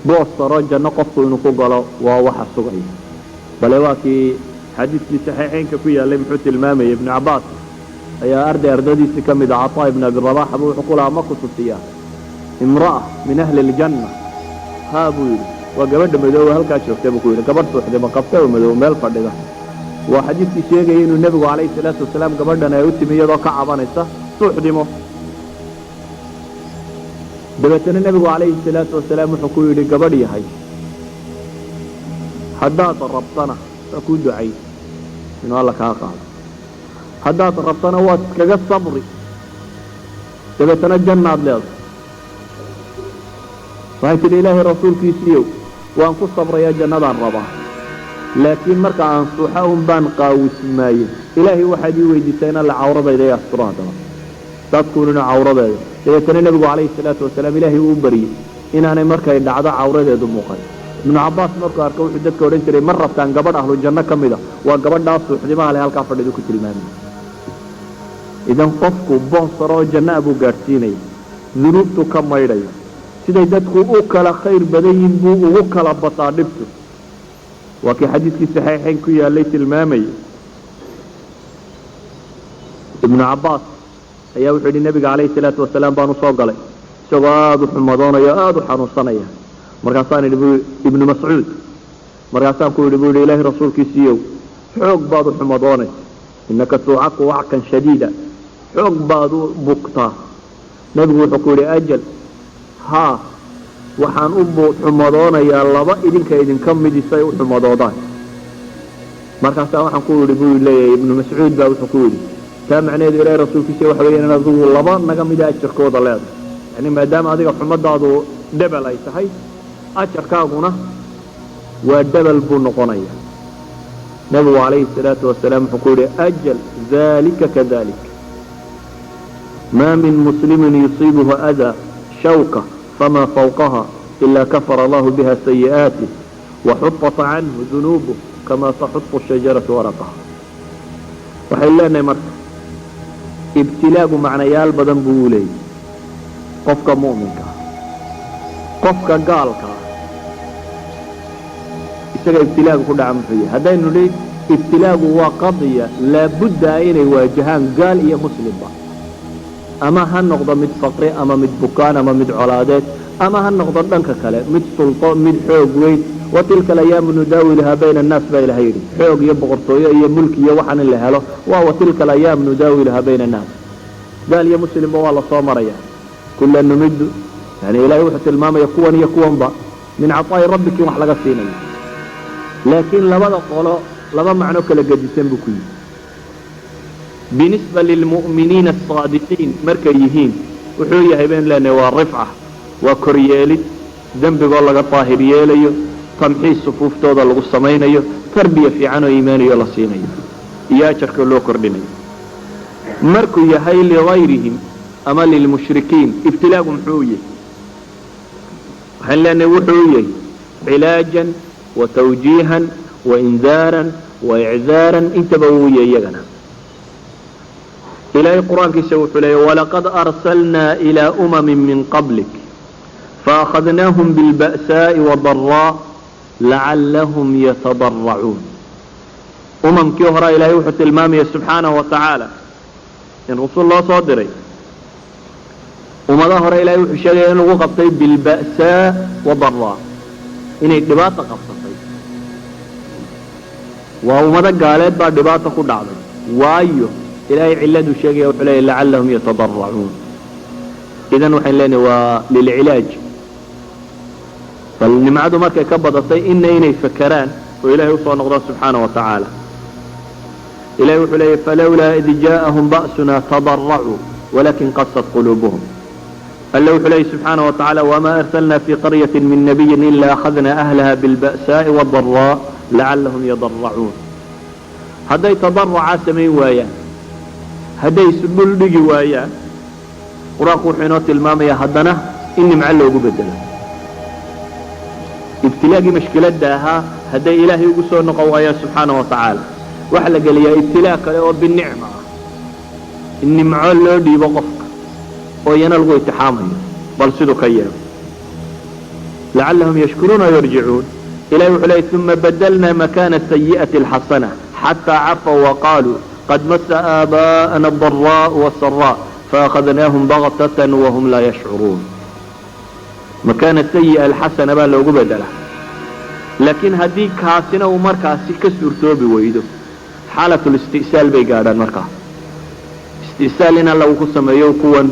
boos saro janno qofku inuu ku galo waa waxa sugaya bale waa kii xadiidkii saxiixeynka ku yaalay muxuu tilmaamayay ibnu cabbaas ayaa ardaydiisii ka mid ah cataa ibn abi rabax buu wuxuu ku lahaa ma ku tusiyaa imra'a min ahli aljanna haa buu yidhi waa gabadha madoobe halkaa joogtay buu ku yidhi gabadh suuxdima qabta oo madoobe meel fadhida waa xadiidkii sheegaya inuu nebigu calayhi salaatu wasalaam gabadhan ay u timi iyadoo ka cabanaysa suuxdimo dabeetana nebigu calayhi salaatu wasalaam wuxuu ku yidhi gabadh yahay haddaad rabtana waa kuu ducay inuu alla kaa qaado haddaad rabtana waad iskaga sabri dabeetana jannaad leedahay waxay tidhi ilaahay rasuulkiisiiyow waan ku sabrayaa jannadaan rabaa laakiin marka aan suuxa un baan qaawismaaye ilaahay waxaad ii weydiisaa in alla cawradayda i asturo haddana dadkuunina cawradeeda dabeetana nebigu calayhi salaatu wasalaam ilaahay uu baryey inaanay markay dhacdo cawradeedu muuqan ibnu cabbaas markuu arko wuxuu dadka odhan jiray ma rabtaan gabadh ahlu janno ka mida waa gabadhaa suuxdimaha leh halkaa fadhidu ku tilmaamay idan qofku boos saro oo janna buu gaadhsiinaya dunuubtu ka maydhaya siday dadku u kala khayr badan yihiin buu ugu kala bataa dhibtu waa kii xadiidkii saxiixayn ku yaallay tilmaamayay ibnu cabbaas ayaa wuxuu yidhi nebiga calayhi salaatu wasalaam baan u soo galay isagoo aada u xumadoonaya o aada u xanuunsanaya markaasaan idhi ibnu mascuud markaasaan ku yidhi buu yidhi ilaahay rasuulkiisiiyow xoog baad u xumadoonaysa innaka tuucaku wackan shadiida xoog baad u bugtaa nebigu wuxuu ku yidhi ajal haa waxaan u xumadoonayaa laba idinka idinka midisay u xumadoodaan markaasaa waxaan ku yidhi buu leeyahay ibnu mascuud baa wuxuu ku yidhi taa macnaheedu ilaahay rasuulkiisa waxa weeyaan inaad adigu laba naga mida ajarkooda leedahay yani maadaama adiga xumadaadu dhebel ay tahay ajarkaaguna waa dhebel buu noqonaya nabigu calayhi salaatu wasalaam wuxuu ku yidhi ajal dalika kadalik ma min muslimin yusiibuhu adaa shawka fama fawqaha ila kafara allahu biha sayi'aatih waxuطat canhu dunuubuh kama taxuطu shajaratu waraqaha waxay leenahay marka ibtilaagu macnayaal badan buu u leeyahy qofka mu'minka ah qofka gaalka ah isaga ibtilaagu ku dhaca muxuu yahay haddaynu nihi ibtilaagu waa qadiya laabudda inay waajahaan gaal iyo muslimba ama ha noqdo mid faqri ama mid bukaan ama mid colaadeed ama ha noqdo dhanka kale mid sulto mid xoog weyn watilka alayaamu nudaawiluhaa bayna annaas baa ilahay yidhi xoog iyo boqortooyo iyo mulki iyo waxaan in la helo waa watilka alayaam nudaawiluhaa bayna annaas gaal iyo muslimba waa la soo maraya kulla numiddu yani ilahay wuxuu tilmaamaya kuwan iyo kuwanba min cataa'i rabbikin wax laga siinayo laakiin labada qolo laba macno kala gedisan buu ku yidhi binisba lilmu'miniina asaadiqiin markay yihiin wuxuu yahay baynu leenahay waa rifca waa koryeelid dembigoo laga daahir yeelayo tamxiis sufuuftooda lagu samaynayo tarbiya fiican oo iimaaniyo la siinayo iyo ajarka loo kordhinayo markuu yahay ligayrihim ama lilmushrikiin ibtilaagu muxuu u yahay waxaan leenahay wuxuu u yahay cilaajan wa tawjiihan wa indaaran wa iczaaran intaba wuu yahay iyagana ilaahay qur-aankiisa wuxuu leeyahy walaqad arsalnaa ilaa umamin min qablik faأkhadnaahum biاlba'saaءi wadaraa lacallahum yatadaracuun umamkii horaa ilaahay wuxuu tilmaamaya subxaanahu wa tacaala in rusul loo soo diray ummadaha hore ilaahay wuxuu sheegaya in lagu qabtay bilba'saa wadaraa inay dhibaato qabsatay waa ummado gaaleed baa dhibaato ku dhacday waayo ilaahay ciladuu sheegaya wuxuu leeyahy lacallahum yatadaracuun idan waxayn leenahay waa lilcilaaj bal nimcadu markay ka badatay inay fakeraan oo ilaahay usoo noqdaan subxaana wa tacaala ilahay wuxuu leeyahy falawlaa id jaa'ahum ba'suna tadaracuu walakin qasat quluubuhum alla wuxuu leeyahy subxaana wa tacaala wamaa arsalna fii qaryati min nabiyin ila akhadna ahlaha bilba'saa'i wadaraa lacallahum yadaracuun hadday tadarucaa samayn waayaan hadday isdhul dhigi waayaan qur-aanku wuxuu inoo tilmaamayaa haddana in nimco loogu bedelo ibtilaagii mashkiladda ahaa hadday ilaahay ugu soo noqon waayaan subxaana wa tacaala waxa la geliyaa ibtilaa kale oo binicma ah in nimco loo dhiibo qofka oo iyana lagu itixaamayo bal siduu ka yeelo lacallahum yashkuruuna yarjicuun ilahay wuxuu leeyay uma badalnaa makaana sayi'ati alxasana xataa cafaw waqaaluu qad masa aabaa'ana adaraa'u wasaraa faأkhadnaahum baktatan wahum laa yashcuruun makaana sayi'a alxasana baa loogu bedelaa laakiin haddii kaasina uu markaasi ka suurtoobi weydo xaalatulisti'saal bay gaadhaan markaa isti'saal in alla uu ku sameeyo kuwan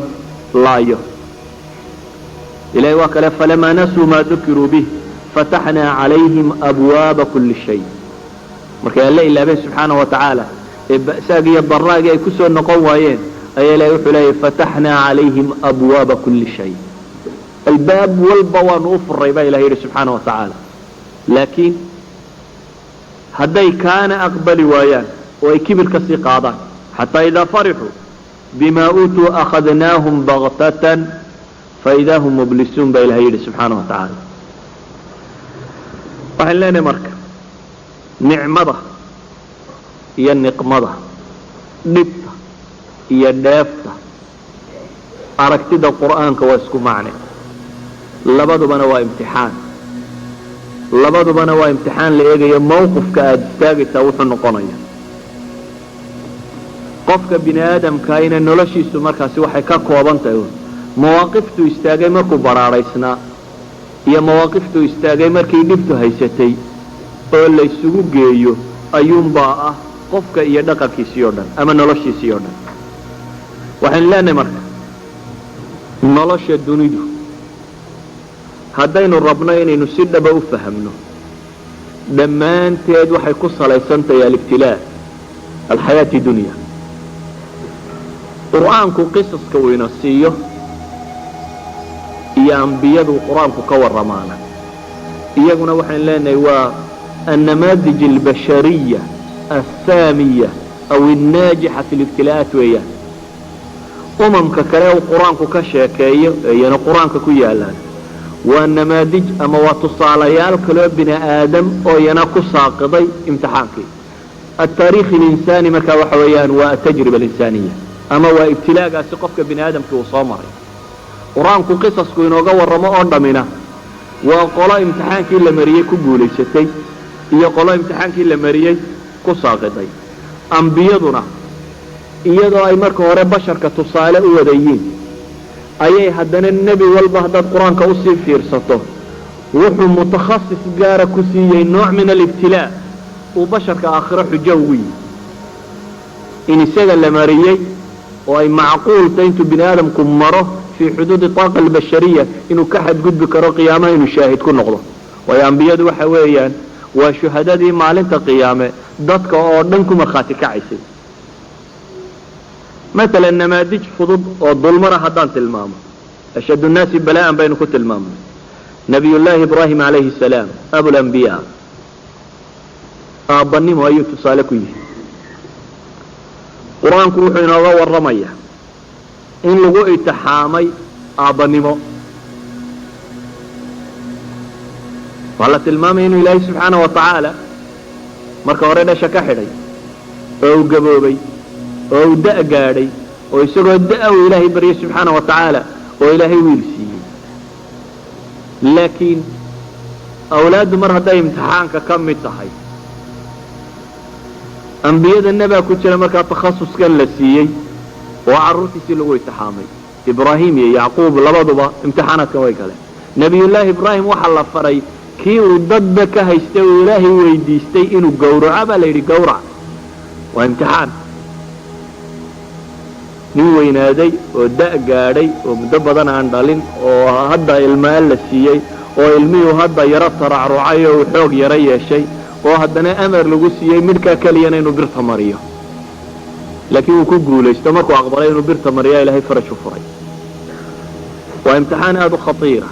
laayo ilahay waa kale falamaa nasuu maa dukiruu bih fataxnaa calayhim abwaaba kuli shay markay alla ilaabeen subxaana wa tacaala ee ba'saagii iyo daraagii ay ku soo noqon waayeen ayaa ilahay wuxuu leeyahy fataxnaa calayhim abwaaba kuli shay albaab walba waanu u furay baa ilahay yidhi subxaana wa tacaala laakiin hadday kaana aqbali waayaan oo ay kibir ka sii qaadaan xataa idaa farixuu bima uutuu akhadnaahum baktatan faidaa hum mublisuun baa ilahay yidhi subxaana wa tacaala waxaan leenahay marka nicmada iyo niqmada dhibta iyo dheefta aragtida qur'aanka waa isku macne labadubana waa imtixaan labadubana waa imtixaan la eegayo mawqifka aada istaagaysaa wuxuu noqonaya qofka bini aadamkaina noloshiisu markaasi waxay ka kooban tahay mawaaqiftuu istaagay markuu baraaraysnaa iyo mawaaqiftuu istaagay markii dhibtu haysatay oo laysugu geeyo ayuunbaa ah qofka iyo dhaqankiisii oo dhan ama noloshiisii oo dhan waxaynu leenahay marka nolosha dunidu haddaynu rabno inaynu si dhaba u fahamno dhammaanteed waxay ku salaysantahay alibtilaa alxayaati dunya. qur'aanku qisaska uu ina siiyo iyo ambiyadu qur-aanku ka warramaana iyaguna waxaynu leenahay waa annamaadij albashariya alsaamiya aw annaajixa fi libtilaa'aat weeyaan. umamka kale uu qur-aanku ka sheekeeyo iyana qur-aanka ku yaalaan waa namaadij ama waa tusaalayaal kaloo bini aadam oo iyana ku saaqiday imtixaankii. التاريخ الإنساني markaa waxa weeyaan waa التجربة الإنسانية ama waa ibtilaagaasi qofka bini aadamkii uu soo maray. qur-aanku qisasku inooga warramo oo dhamina waa qolo imtixaankii la mariyey ku guulaysatay iyo qolo imtixaankii la mariyey ku saaqiday. ambiyaduna iyadoo ay marka hore basharka tusaale u wadayiin ayay haddana nebi walba haddaad qur-aanka usii fiirsato wuxuu mutakhasis gaara ku siiyey nooc min alibtilaa uu basharka aakhiro xujo ugu yihi in isaga la mariyey oo ay macquulta intuu bini aadamku maro fii xuduudi taaqa albashariya inuu ka xadgudbi karo qiyaamaha inuu shaahid ku noqdo. waayo ambiyadu waxa weeyaan waa shuhadadii maalinta qiyaame dadka oo dhan ku markhaati kacaysay. maalan namaadij fudud oo dulmara haddaan tilmaamo ashaddu nnaasi balaa'an baynu ku tilmaamnay nabiyullaahi ibraahim calayhi salaam abulambiyaa aabbanimo ayuu tusaale ku yihi. qur-aanku wuxuu inooga warramayaa in lagu itixaamay aabbanimo. waa la tilmaamaya inuu ilaahay subxaana wa tacaala marka hore dhasha ka xidhay oo uu gaboobay oo uu da' gaadhay oo isagoo da' uu ilaahay baryay subxaana wa tacaala oo ilaahay wiil siiyey. laakiin awlaaddu mar hadday imtixaanka ka mid tahay ambiyadana baa ku jira markaa takhasuskan la siiyey oo carruurtiisii lagu itixaamay. ibraahim iyo yacquub labaduba imtixaanaadkan way galeen. nebiyullaahi ibraahim waxaa la faray kii uu dadba ka haystay uu ilaahay weydiistay inuu gowraco baa la yidhi gowrac. waa imtixaan. nin weynaaday oo da' gaadhay oo muddo badan aan dhalin oo hadda ilmaa la siiyey oo ilmihuu hadda yaro taracrucay oo uu xoog yaro yeeshay oo haddana amar lagu siiyey midhkaa keliyana inuu birta mariyo. laakiin uu ku guulaysto markuu aqbalay inuu birta mariyaa ilaahay faraj u furay. waa imtixaan aada u khatiira.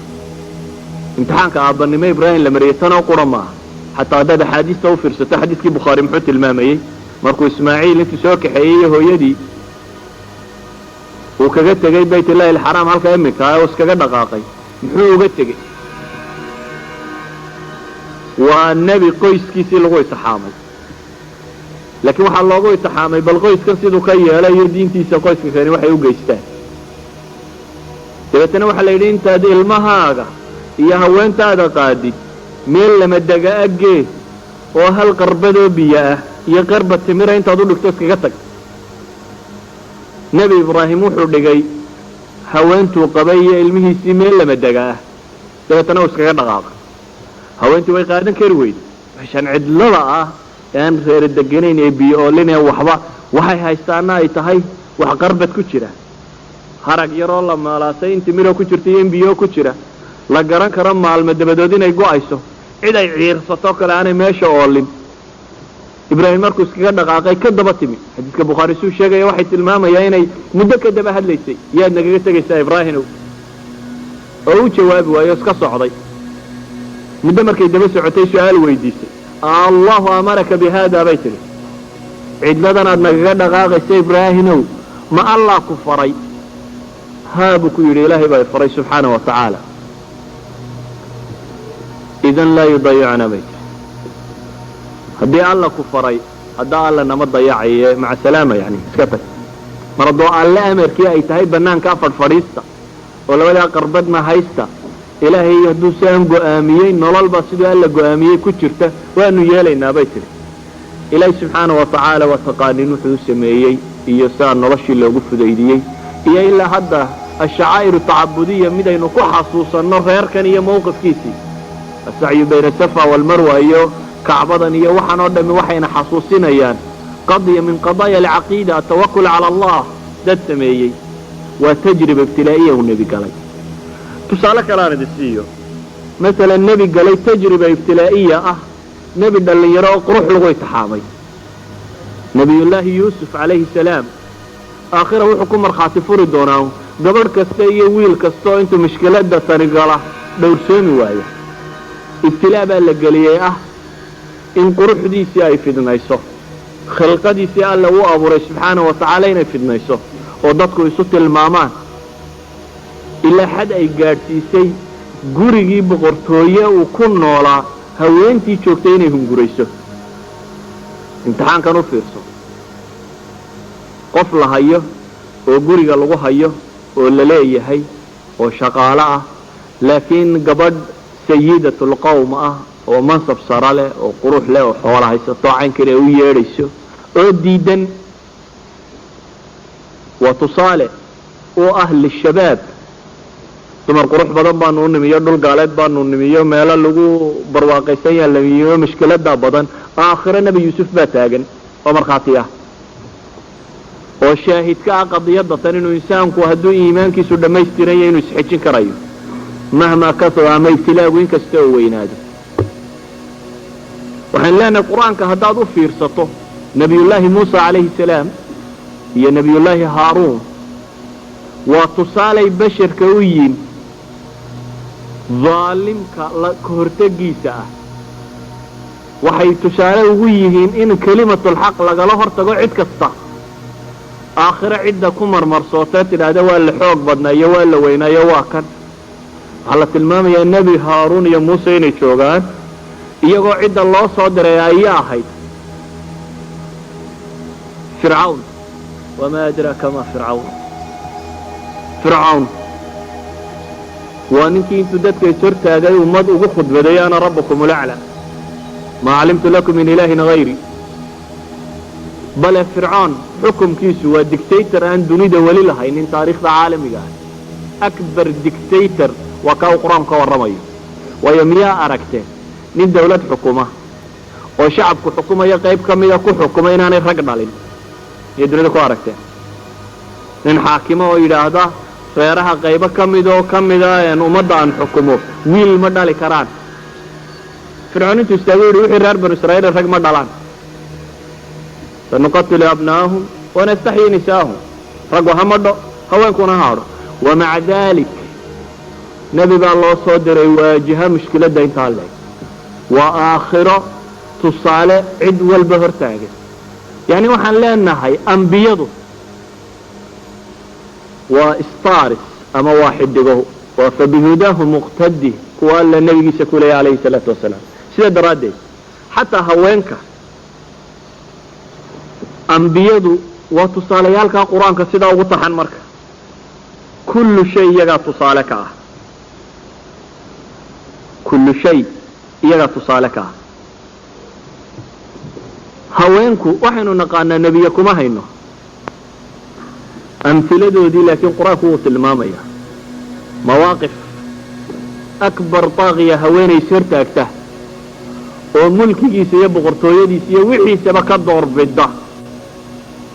imtixaanka aabbanimo ibraahim la mariyey tanoo qura maaha. xataa haddaad axaadiista u fiirsato xadiiskii bukhaari muxuu tilmaamayey markuu ismaaciil intuu soo kaxeeyey hooyadii uu kaga tegey baytullaahi alxaraam halka imika oo iskaga dhaqaaqay muxuu uga tegey? waa nebi qoyskiisii lagu itixaamay. laakiin waxaa loogu itixaamay bal qoyskan siduu ka yeelay iyo diintiisa qoyska kani waxay u geystaan. dabeetana waxaa la yidhi intaad ilmahaaga iyo haweentaada qaadid meel lama dega agee oo hal qarbadoo biyo ah iyo qarba timira intaad u dhigto iskaga tag. nebi ibraahim wuxuu dhigay haweentuu qabay iyo ilmihiisii meel lama dega ah dabeetana uu iskaga dhaqaaqay. haweentii way qaadan kari weyday meeshaan cidlada ah ee aan reera deganayn ee biyo oolinee waxba waxay haystaana ay tahay wax qarbad ku jira harag yaroo la maalaasay in timiroo ku jirta iyo in biyoo ku jira la garan karo maalmo dabadood inay go-ayso cid ay ciirsato kale aanay meesha oolin. ibraahim markuu iskaga dhaqaaqay ka daba timi xadiiska bukhaari suu sheegaya waxay tilmaamayaa inay muddo ka daba hadlaysay yaad nagaga tegaysaa ibraahimow oo u jawaabi waayo iska socday. muddo markay daba socotay su-aal weydiisay allahu amaraka bi haada bay tihi cidladan aad nagaga dhaqaaqaysa ibraahimow ma allah ku faray? haa buu ku yidhi ilaahay baa faray subxaana wa tacaala. idan laa yudayicna bay tihi haddii alla ku faray haddaa alla nama dayacaye maca salaama yani iska tag. mar haddoo alle amarkii ay tahay banaankaa fadhfadhiista oo labadaa qarbadna haysta ilaahay hadduu siaan go-aamiyey nololba siduu alla go-aamiyey ku jirta waanu yeelaynaa bay tihi. ilaahay subxaana wa tacaala waa taqaanin wuxuu u sameeyey iyo sidaa noloshii loogu fudaydiyey iyo ilaa hadda ashacaa'iru tacabudiya midaynu ku xasuusanno reerkan iyo mawqifkiisii asacyu bayna safa walmarwa iyo kacbadan iyo waxaan oo dhami waxayna xasuusinayaan qadiya min qadaaya alcaqiida atawakul cala allah dad sameeyey. waa tajriba ibtilaa'iya uu nebi galay. tusaale kale aan idin siiyo مثلا النبي قال تجربة ابتلائية نبي dhalinyaro oo qurux lagu itixaamay nabiyullaahi yuusuf calayhi salaam aakhira wuxuu ku markhaati furi doonaa gabadh kasta iyo wiil kasta oo intuu mushkiladda tani gala dhowrsoomi waaya ibtilaa baa la geliyey in quruxdiisii ay fidnayso khilqadiisii alla uu abuuray subxaanahu wa tacaala inay fidnayso oo dadku isu tilmaamaan ilaa xad ay gaadhsiisay gurigii boqortooye uu ku noolaa haweentii joogtay inay hungurayso imtixaankan u fiirso qof la hayo oo guriga lagu hayo oo la leeyahay oo shaqaalo laakiin gabadh sayidatul qawm oo mansab sare leh oo qurux leh oo xoolo haysato caynkan ay u yeedhayso oo diidan waa tusaale oo lishabaab dumar qurux badan baanu nimiyo dhul gaaleed baanu nimiyo meelo lagu barwaaqaysan yahay lamiyo mushkilada badan aakhira nabi yuusuf baa taagan oo markhaati oo shaahidka qadiyada tan inuu insaanku hadduu iimaankiisu dhammaystiran yahay inuu isxijin karayo mahma kasaba ama ibtilaagu inkasta oo weynaado waxaan leenahay qur-aanka haddaad u fiirsato nabiyullaahi muusa calayhi salaam iyo nabiyullaahi haaruun waa tusaalay basharka u yiin ظaalimka ka hortegiisa waxay tusaale ugu yihiin in kalimatul xaq lagala hortago cid kasta aakhira cidda ku marmarsootay tidhaahda waa la xoog badnaayo waa la weynaayo waa kan waxaa la tilmaamayaa nebi haaruun iyo muuse inay joogaan iyagoo cidda loo soo diray ayaa ahayd fircawn wamaa adraaka ma fircawn waa ninkii intuu dadka ishortaagay ummad ugu khudbaday ana rabbukum ulacla maa calimtu lakum min ilaahin hayri bale fircoon xukumkiisu waa dictator aan dunida weli lahaynin taariikhda caalamiga akbar dictator waa kaa uu qur-aanku ka warramayo waayo miyaa aragteen nin dawlad xukuma oo shacabku xukumaya qayb ka mida ku xukuma inaanay rag dhalin iyo dunida ku aragteen nin xaakimo oo yidhaahda reeraha qaybo ka mida ummadda aan xukumo wiil ma dhali karaan fircoon intuu istaago yidhi wixii reer banu israa'iil rag ma dhalaan sanuqatilu abnaahum wanastaxyi nisaahum raggu ha madho haweenkuna ha hadho wamaca dalik nebi baa loo soo diray waajiha mushkiladda intaa leeg waa aakhiro tusaale cid walba hortaagan yani waxaan leenahay ambiyadu waa stars ama waa xidigo waa fabihudaahu muqtadi kuwa alla nabigiisa ku leeyahay alayhi salaatu wasalaam sida daraaddeed xataa haweenka ambiyadu waa tusaalayaalka qur-aanka sidaa ugu taxan marka kullu shay iyagaa tusaale ka kullu shay iyagaa tusaale ka haweenku waxaynu naqaanaa nebiye kuma hayno amhiladoodii laakiin qur-aanku wuu tilmaamaya mawaaqif akbar taaqiya haweenays hortaagta oo mulkigiisa iyo boqortooyadiisa iyo wixiisaba ka doorbida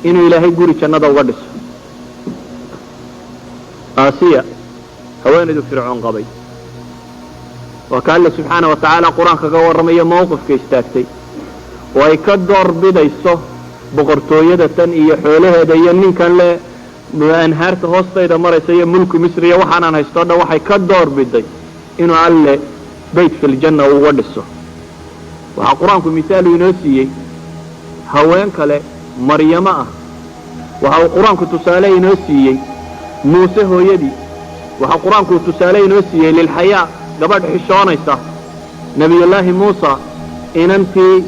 inuu ilaahay guri jannada uga dhiso aasiya haweenaydu fircoon qabay waa ka alle subxaana wa tacaala qur-aanka ka warramaya mawqifka istaagtay oo ay ka doorbidayso boqortooyada tan iyo xoolaheeda iyo ninkan le anhaarta hoostayda maraysa iyo mulku misri iyo waxaanaan haysto dhan waxay ka doorbiday inuu alle bayt filjanna uga dhiso waxaa qur-aanku misaalu inoo siiyey haween kale maryamo waxa uu qur-aanku tusaale inoo siiyey muuse hooyadii waxaa qur-aanku tusaale inoo siiyey lilxayaa gabadh xishoonaysa nebiyullaahi muusa inantii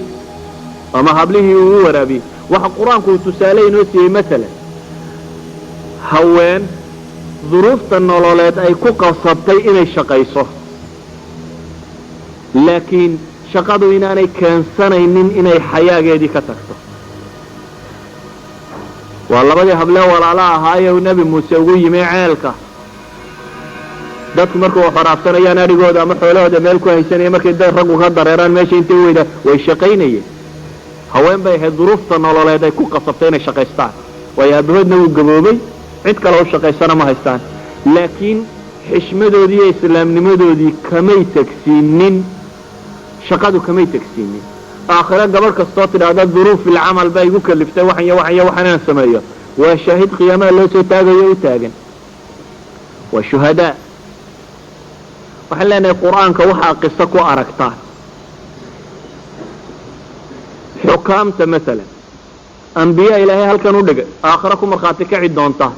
ama hablihii uu waraabiyey waxa qur-aanku tusaale inoo siiyey maalan haween duruufta nololeed ay ku qasabtay inay shaqayso laakiin shaqadu inaanay keensanaynin inay xayaageedii ka tagto waa labadii hable walaala ahaaye uu nebi muuse ugu yimi ceelka dadku markuu xoraabsanayaan adhigooda ama xoolahooda meel ku haysanaya markay raggu ka dareeraan meesha intay weyda way shaqaynayeen haween bay ahayd duruufta nololeed ay ku qasabtay inay shaqaystaan waayo aabahoodna wuu gaboobay cid kale u shaqaysana ma haystaan laakiin xishmadoodii iyo islaamnimadoodii kamay tagsiinin shaqadu kamay tagsiinin aakhira gabadh kastoo tidhaahda duruuf ilcamal baa igu kaliftay waxaan inaan sameeyo waa shaahid qiyaamaha loo soo taagayo u taagan waa shuhadaa waxaan leenahay qur-aanka waxaa qiso ku aragtaan xukaamta maalan ambiya ilaahay halkan u dhigay aakhira ku markhaati kaci doonta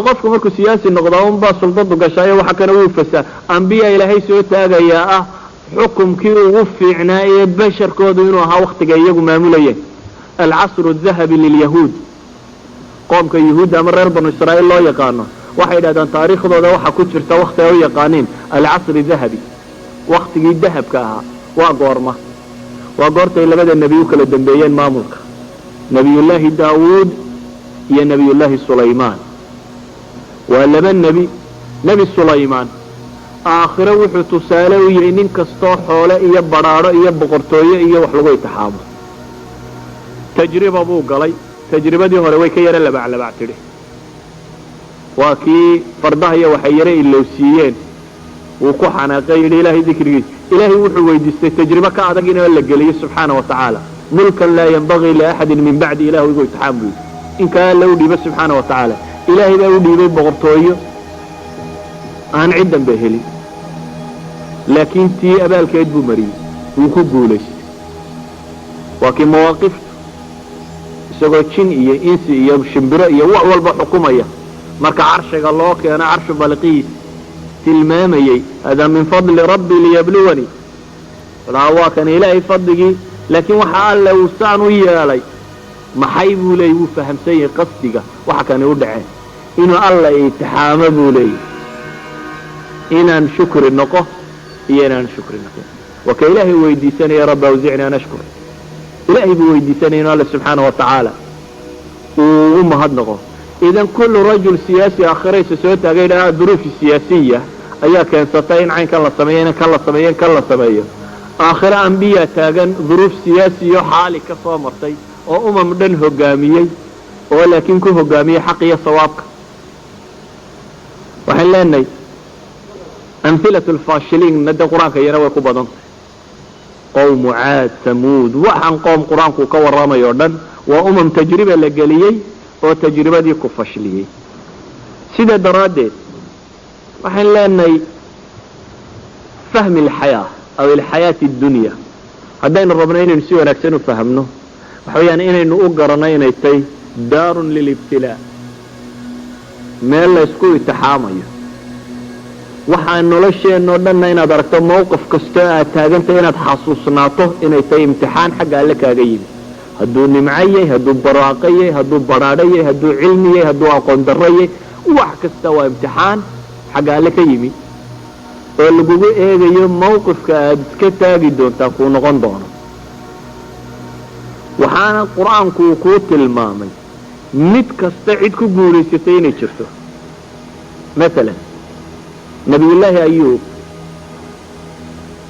qofku markuu siyaasi noqdaa unbaa suldadu gashaayo waxa kana wuu fasaa ambiya ilaahay soo taagayaa ah xukumkii ugu fiicnaa ee basharkoodu inuu ahaa waktiga iyagu maamulayeen alcasru adahabi lilyahuud qoomka yahuudda ama reer banu israa'iil loo yaqaano waxay yidhahdaan taariikhdooda waxaa ku jirta wakti ay u yaqaaniin alcasri dahabi waktigii dahabka ahaa waa goorma waa goortay labada nebi u kala dambeeyeen maamulka nebiyullaahi daawuud iyo nebiyullaahi sulaymaan waa laba nebi sulaymaan aakhiro wuxuu tusaale u yahay nin kastoo xoole iyo badhaadho iyo boqortooyo iyo wax lagu itixaamo tajriba buu galay tajribadii hore way ka yaro labaclabac tidhi waa kii fardaha iyo waxay yaro ilowsiiyeen wuu ku xanaaqay yidhi ilaahay dikrigiisa ilaahay wuxuu weydiistay tajribo ka adag in la geliyo subxaana wa tacaala mulkan laa yanbagii liaxadin min bacdi ilahu igu itixaam buu yidhi inkaa alla u dhiiba subxaana wa tacaala ilaahay baa u dhiibay boqortooyo aan ciddan ba helin laakiin tii abaalkeed buu mariyey wuu ku guulaystay waa kii mawaaqiftu isagoo jin iyo insi iyo shimbiro iyo wax walba xukumaya marka carshiga loo keeno carshu balqiis tilmaamayey hada min fadli rabbi liyabluwanii waa kan ilaahay fadligii laakiin waxa alle uu saan u yeelay maxay buu leeyay wuu fahamsan yahay qasdiga waxa kani u dhaceen inuu alla itixaamo buu leeyay inaan shukri noqo iyo inaan shukri noqon waa ka ilaahay weydiisanaya rabbi awzicni an ashkur ilaahay buu weydiisanaya inuu alla subxaana wa tacaala uu u mahadnaqo idan kullu rajul siyaasi aakhiraysa soo taagay dhahaa duruufi siyaasiya ayaa keensatay in caynkan la sameeyo in kan la sameeyo in kan la sameeyo aakhira ambiya taagan duruuf siyaasiyo xaali ka soo martay oo umam dhan hogaamiyey oo laakiin ku hogaamiyey xaq iyo sawaabka waxaan leenahay amhilatu lfaashiliin nada qur-aanka iyana way ku badan tahay qowmu caad samuud waxaan qoom qur-aanku ka warramay oo dhan waa umam tajriba la geliyey oo tajribadii ku fashliyey sida daraaddeed waxaan leenahay fahmi alxayaa aw alxayaati addunya haddaynu rabno inaynu si wanaagsan u fahamno waxa weeyaan inaynu u garanno inay tahay daarun lilibtilaa meel la isku itixaamayo waxaa nolosheenoo dhanna inaad aragto mawqif kastoo aad taagantay inaad xasuusnaato inay tahay imtixaan xagga alle kaaga yimi hadduu nimco yahay hadduu barwaaqo yahay hadduu badhaadho yahay hadduu cilmi yahay hadduu aqoon darro yahay wax kasta waa imtixaan xagga alle ka yimi oo lagugu eegayo mawqifka aad iska taagi doontaa kuu noqon doono waxaana qur-aanku uu kuu tilmaamay mid kasta cid ku guulaysatay inay jirto maalan nabiyullaahi ayuub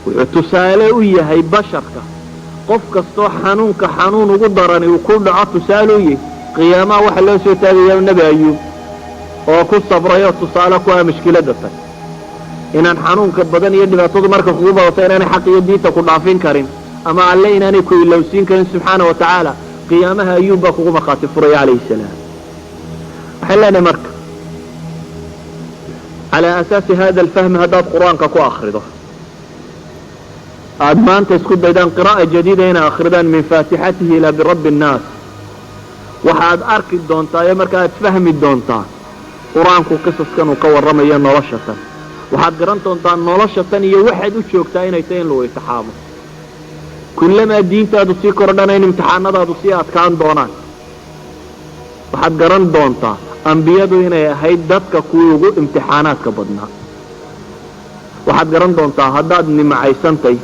wuxuu tusaale u yahay basharka qof kastoo xanuunka xanuun ugu darani uu ku dhaco tusaale u yahay qiyaamaha waxa loo soo taagaya nebi ayuub oo ku sabray oo tusaale ku ah mashkiladda tan inaan xanuunka badan iyo dhibaatadu marka kugu badato inaanay xaq iyo diinta ku dhaafin karin ama alle inaanay ku ilowsiin karin subxaana wa tacaala qiyaamaha ayuub baa kugu markhaati furaya calayhi salaam waxaan leenahay marka calaa asaasi hada alfahmi haddaad qur-aanka ku akrido aada maanta isku daydaan qiraa'a jadiida inay akridaan min faatixatihi ilaa birabbi annaas waxaad arki doontaa iyo marka aad fahmi doontaa qur-aanku qisaskan uu ka warramayo nolosha tan waxaad garan doontaa nolosha tan iyo waxaad u joogtaa inay tahay in lagu itixaamo kullamaa diintaadu sii kordhana in imtixaanadaadu sii adkaan doonaan waxaad garan doontaa ambiyadu inay ahayd dadka kuwii ugu imtixaanaadka badnaa waxaad garan doontaa haddaad nimacaysantay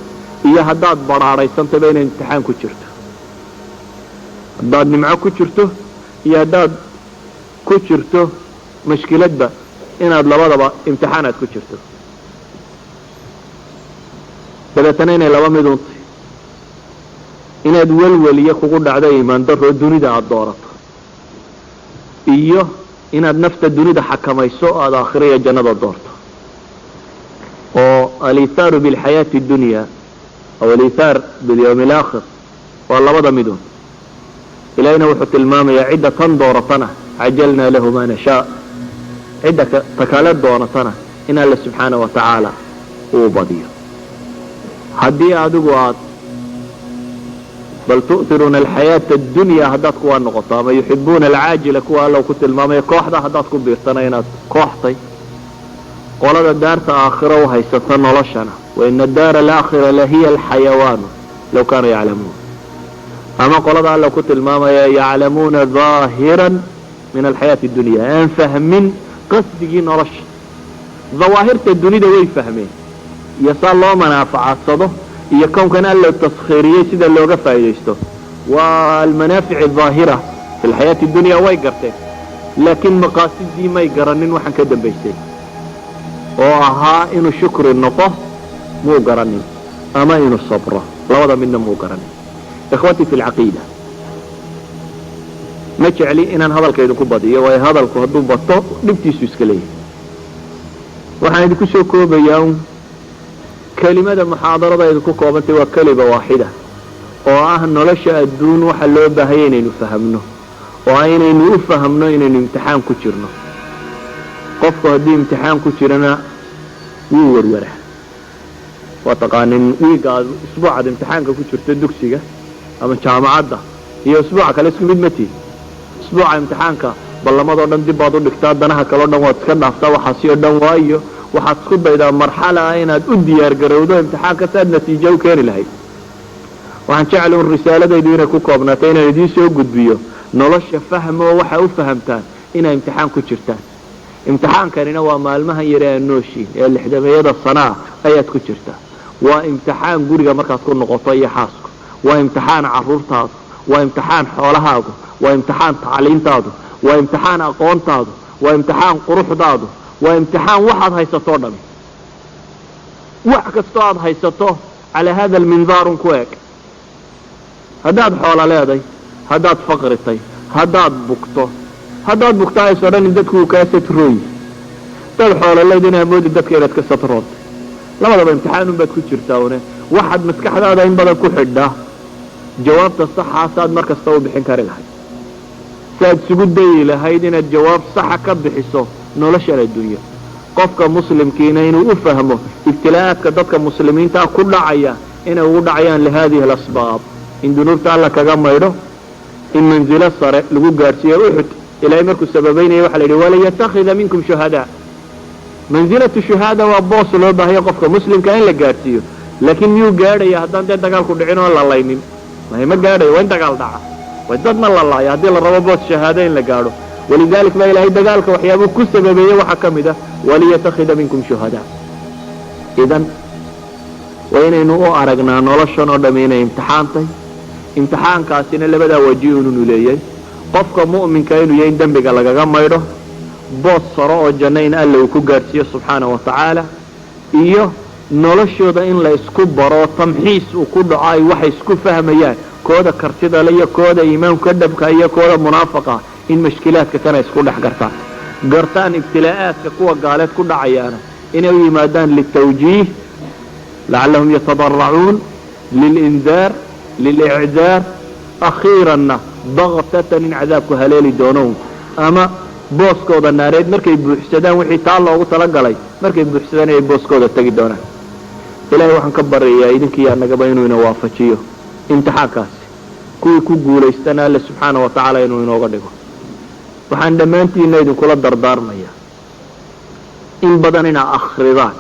iyo haddaad badhaadhaysantayba inay imtixaan ku jirto haddaad nimco ku jirto iyo haddaad ku jirto mashkiladba inaad labadaba imtixaanaad ku jirto dabeetana inay laba mid untay inaad welweliyo kugu dhacdo iimaan daroo dunida aada doorato iyo inaad nafta dunida xakamayso o aada aakhiro iyo jannada doorto aliithaaru bilxayaati اdunya aw aliithaar bilyawmi alaakhir waa labada midun ilahayna wuxuu tilmaamayaa cidda tan dooratana cajalnaa lahu maa nashaa cidda takale doonatana in alle subxaana wa tacaala uu badiyo haddii adigu aad bal tu'tiruuna alxayaata addunya haddaad kuwaa noqoto ama yuxibuuna alcaajila kuwa alla ku tilmaamaya kooxda haddaad ku biirtana inaad kooxtay qolada daarta aakhiro u haysata noloshana waina daara alaakhira lahiya alxayawaanu law kaanuu yaclamuun ama qolada alla ku tilmaamaya yaclamuuna daahiran min alxayaati addunya aan fahmin qasdigii nolosha dawaahirta dunida way fahmeen iyo saa loo manaafacadsado iyo kownkan alla taskhiiriyey sida looga faa'iidaysto waa almanaafic ahaahira fi lxayaati dunya way garteen laakiin maqaasidii may garanin waxaan ka dambaysay oo ahaa inuu shukri noqo muu garanin ama inuu sabro labada midna muu garanin ikhwatii fi lcaqiida ma jecli inaan hadalka idinku badiyo waayo hadalku hadduu bato dhibtiisu iska leeyahay waxaan idinku soo koobayaa kelimada muxaadarada idinku koobantay waa kelima waaxida oo ah nolosha adduun waxa loo baahaya inaynu fahamno oo inaynu u fahamno inaynu imtixaan ku jirno qofku haddii imtixaan ku jirana wuu warwara waa taqaanin wiigaad isbuucaad imtixaanka ku jirto dugsiga ama jaamacadda iyo isbuuca kale isku mid ma tihi isbuuca imtixaanka ballamadoo dhan dib baad u dhigtaa danaha kaleo dhan waad iska dhaaftaa waxaasi oo dhan waayo waxaad isku daydaa marxala ah inaad u diyaar garowdo imtixaanka saad natiijo u keeni lahayd waxaan jecla un risaaladaydu inay ku koobnaatay inaan idiin soo gudbiyo nolosha fahmo waxa u fahamtaan inay imtixaan ku jirtaan imtixaankanina waa maalmahan yare aan nooshiin ee lixdameeyada sanaa ayaad ku jirtaa waa imtixaan guriga markaad ku noqoto iyo xaasku waa imtixaan carruurtaadu waa imtixaan xoolahaagu waa imtixaan tacliintaadu waa imtixaan aqoontaadu waa imtixaan quruxdaadu waa imtixaan waxaad haysatoo dhami wax kastoo aad haysato calaa hada almindaarun ku eg haddaad xoola leeday haddaad faqritay haddaad bugto haysoo dhan in dadku uu kaa satrooyi haddaad xoola leeday in amoodi dadka inaad ka satrood labadaba imtixaan unbaad ku jirtaa une waxaad maskaxdaada in badan ku xidhaa jawaabta saxaasaad mar kasta u bixin kari lahayd saaad isugu dayi lahayd inaad jawaab saxa ka bixiso noloshan adduunya qofka muslimkiina inuu u fahmo ibtilaa'aadka dadka muslimiintaa ku dhacaya inay ugu dhacayaan lihadihi alasbaab in dunuubta alla kaga maydho in manzilo sare lagu gaadhsiiyo uxud ilaahay markuu sababaynaya waxa la yidhi waliyattakhida minkum shuhadaa mansilatu shuhaada waa boos loo baahayo qofka muslimka in la gaadhsiiyo laakiin miyuu gaadhaya haddaan dee dagaalku dhicin oo la laynin ma gaadhayo waa in dagaal dhaca waa dadna la laaya haddii la rabo boos shahaado in la gaadho walidalik baa ilaahay dagaalka waxyaabuu ku sababeeye waxaa ka mid ah waliyattakhida minkum shuhadaa idan waa inaynu u aragnaa noloshan oo dhamm inay imtixaantay imtixaankaasina labadaa waji inuu leeyahay qofka mu'minka inuu yahay in dembiga lagaga maydho boos saro oo janno in alla uu ku gaadhsiiyo subxaana wa tacaala iyo noloshooda in la isku baro tamxiis uu ku dhaco ay waxay isku fahmayaan kooda kartida le iyo kooda iimaanka dhabka iyo kooda munaafaqa in mashkilaadka kana isku dhex gartaan ibtilaa'aadka kuwa gaaleed ku dhacayaana inay u yimaadaan litawjiih lacallahum yatadaracuun lilindaar lilicdaar akhiiranna daktatan in cadaabku haleeli doonown ama booskooda naareed markay buuxsadaan wixii taa loogu talagalay markay buuxsadaan inay booskooda tegi doonaan ilahay waxaan ka baryayaa idinkiiyo annagaba inuu ina waafajiyo imtixaankaasi kuwii ku guulaystana alle subxaana wa tacaala inuu inooga dhigo waxaan dhammaantiina idinkula dardaarmayaa in badan inaa akhridaan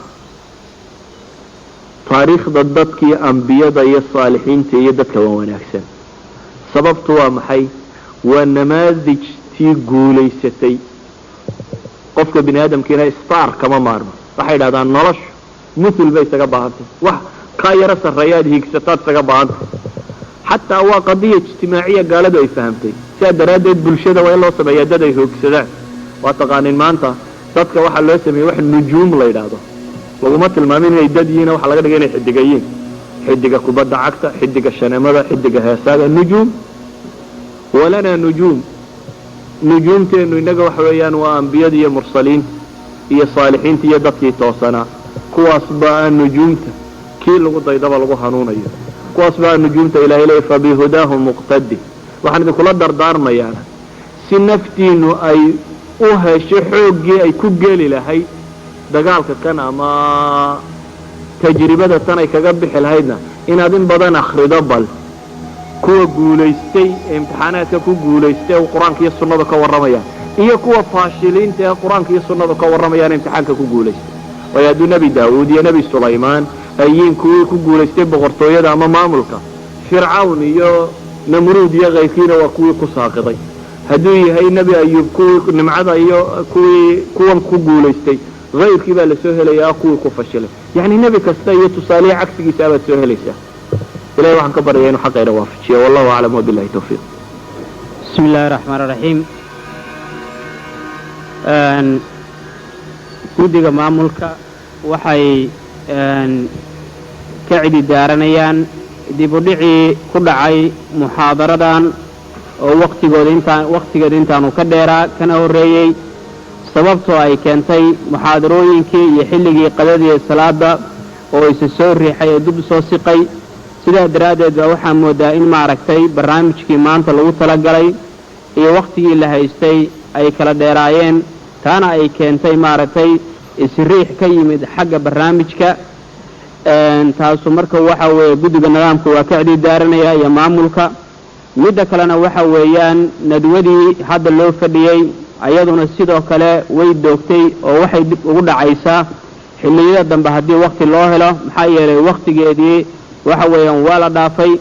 taariikhda dadkii ambiyada iyo saalixiinta iyo dadka waa wanaagsan sababtu waa maxay waa namaadijtii guulaysatay qofka bini aadamkiina star kama maarmo waxay yidhahdaan noloshu muthul bay isaga baahantay wax kaa yaro sarreeyaad hiigsataad isaga baahantay xataa waa qadiya ijtimaaciya gaaladu ay fahamtay sidaa daraaddeed bulshada waa in loo sameeyaa dad ay hoogsadaan waa taqaanin maanta dadka waxaa loo sameeyey wax nujuum la yidhaahdo laguma tilmaamin inay dad yihiin waxa laga dhigay inay xidigayiin xidiga kubadda cagta xidiga shaneemada xidiga heesaaga nujuum walanaa nujuum nujuumteennu innaga waxa weeyaan waa ambiyada iyo mursaliinta iyo saalixiinta iyo dadkii toosanaa kuwaas baa nujuumta kii lagu daydaba lagu hanuunayo, kuwaas baa nujuumta ilaahay leeyahay fabihudaahu muqtadi. waxaan idinkula dardaarmayaa si naftiinu ay u hesho xooggii ay ku geli lahayd dagaalka kan ama tajribada tan ay kaga bixi lahaydna inaad in badan akhrido bal kuwa guulaystay ee imtixaanaadka ku guulaystay ee qur-aanka iyo sunnada ka warramayaan iyo kuwa faashiliinta ee qur-aanka iyo sunnada ka warramayaan imtixaanka ku guulaystay. waayo hadduu nebi daawuud iyo nebi sulaymaan ay yihiin kuwii ku guulaystay boqortooyada ama maamulka, fircawn iyo namruud iyo kayrkiina waa kuwii ku saaqiday. hadduu yahay nebi ayuub kuwii nimcada iyo kuwan ku guulaystay, kayrkii baa lasoo helayaa kuwii ku fashilay. yacni nebi kasta iyo tusaalihi cagsigiisa baad soo helaysaa. ilahay waxaan ka baryayaa inuu xaqayna waafajiyo. wallahu aclam wabillahi tawfiiq. bismi illaahi raxmaan raxiim. guddiga maamulka waxay ka cidi daaranayaan dib u dhicii ku dhacay muxaadaradan oo wakhtigeeda intaanu ka dheeraa kana horreeyey, sababtoo ay keentay muxaadarooyinkii iyo xilligii qadadii salaada oo isa soo riixay ee dib soo siqay. sidaa daraaddeed baa waxaa moodaa in maaragtay barnaamijkii maanta lagu talagalay iyo wakhtigii la haystay ay kala dheeraayeen, taana ay keentay maaragtay isriix ka yimid xagga barnaamijka. taasu marka waxa weeye guddiga nidaamka waa ka cidi daaranaya iyo maamulka. midda kalena waxa weeyaan nadwadii hadda loo fadhiyey ayaduna sidoo kale way doogtay oo waxay dib ugu dhacaysaa xilliyada dambe haddii wakhti loo helo, maxaa yeelay wakhtigeedii waxa weeyaan waa la dhaafay.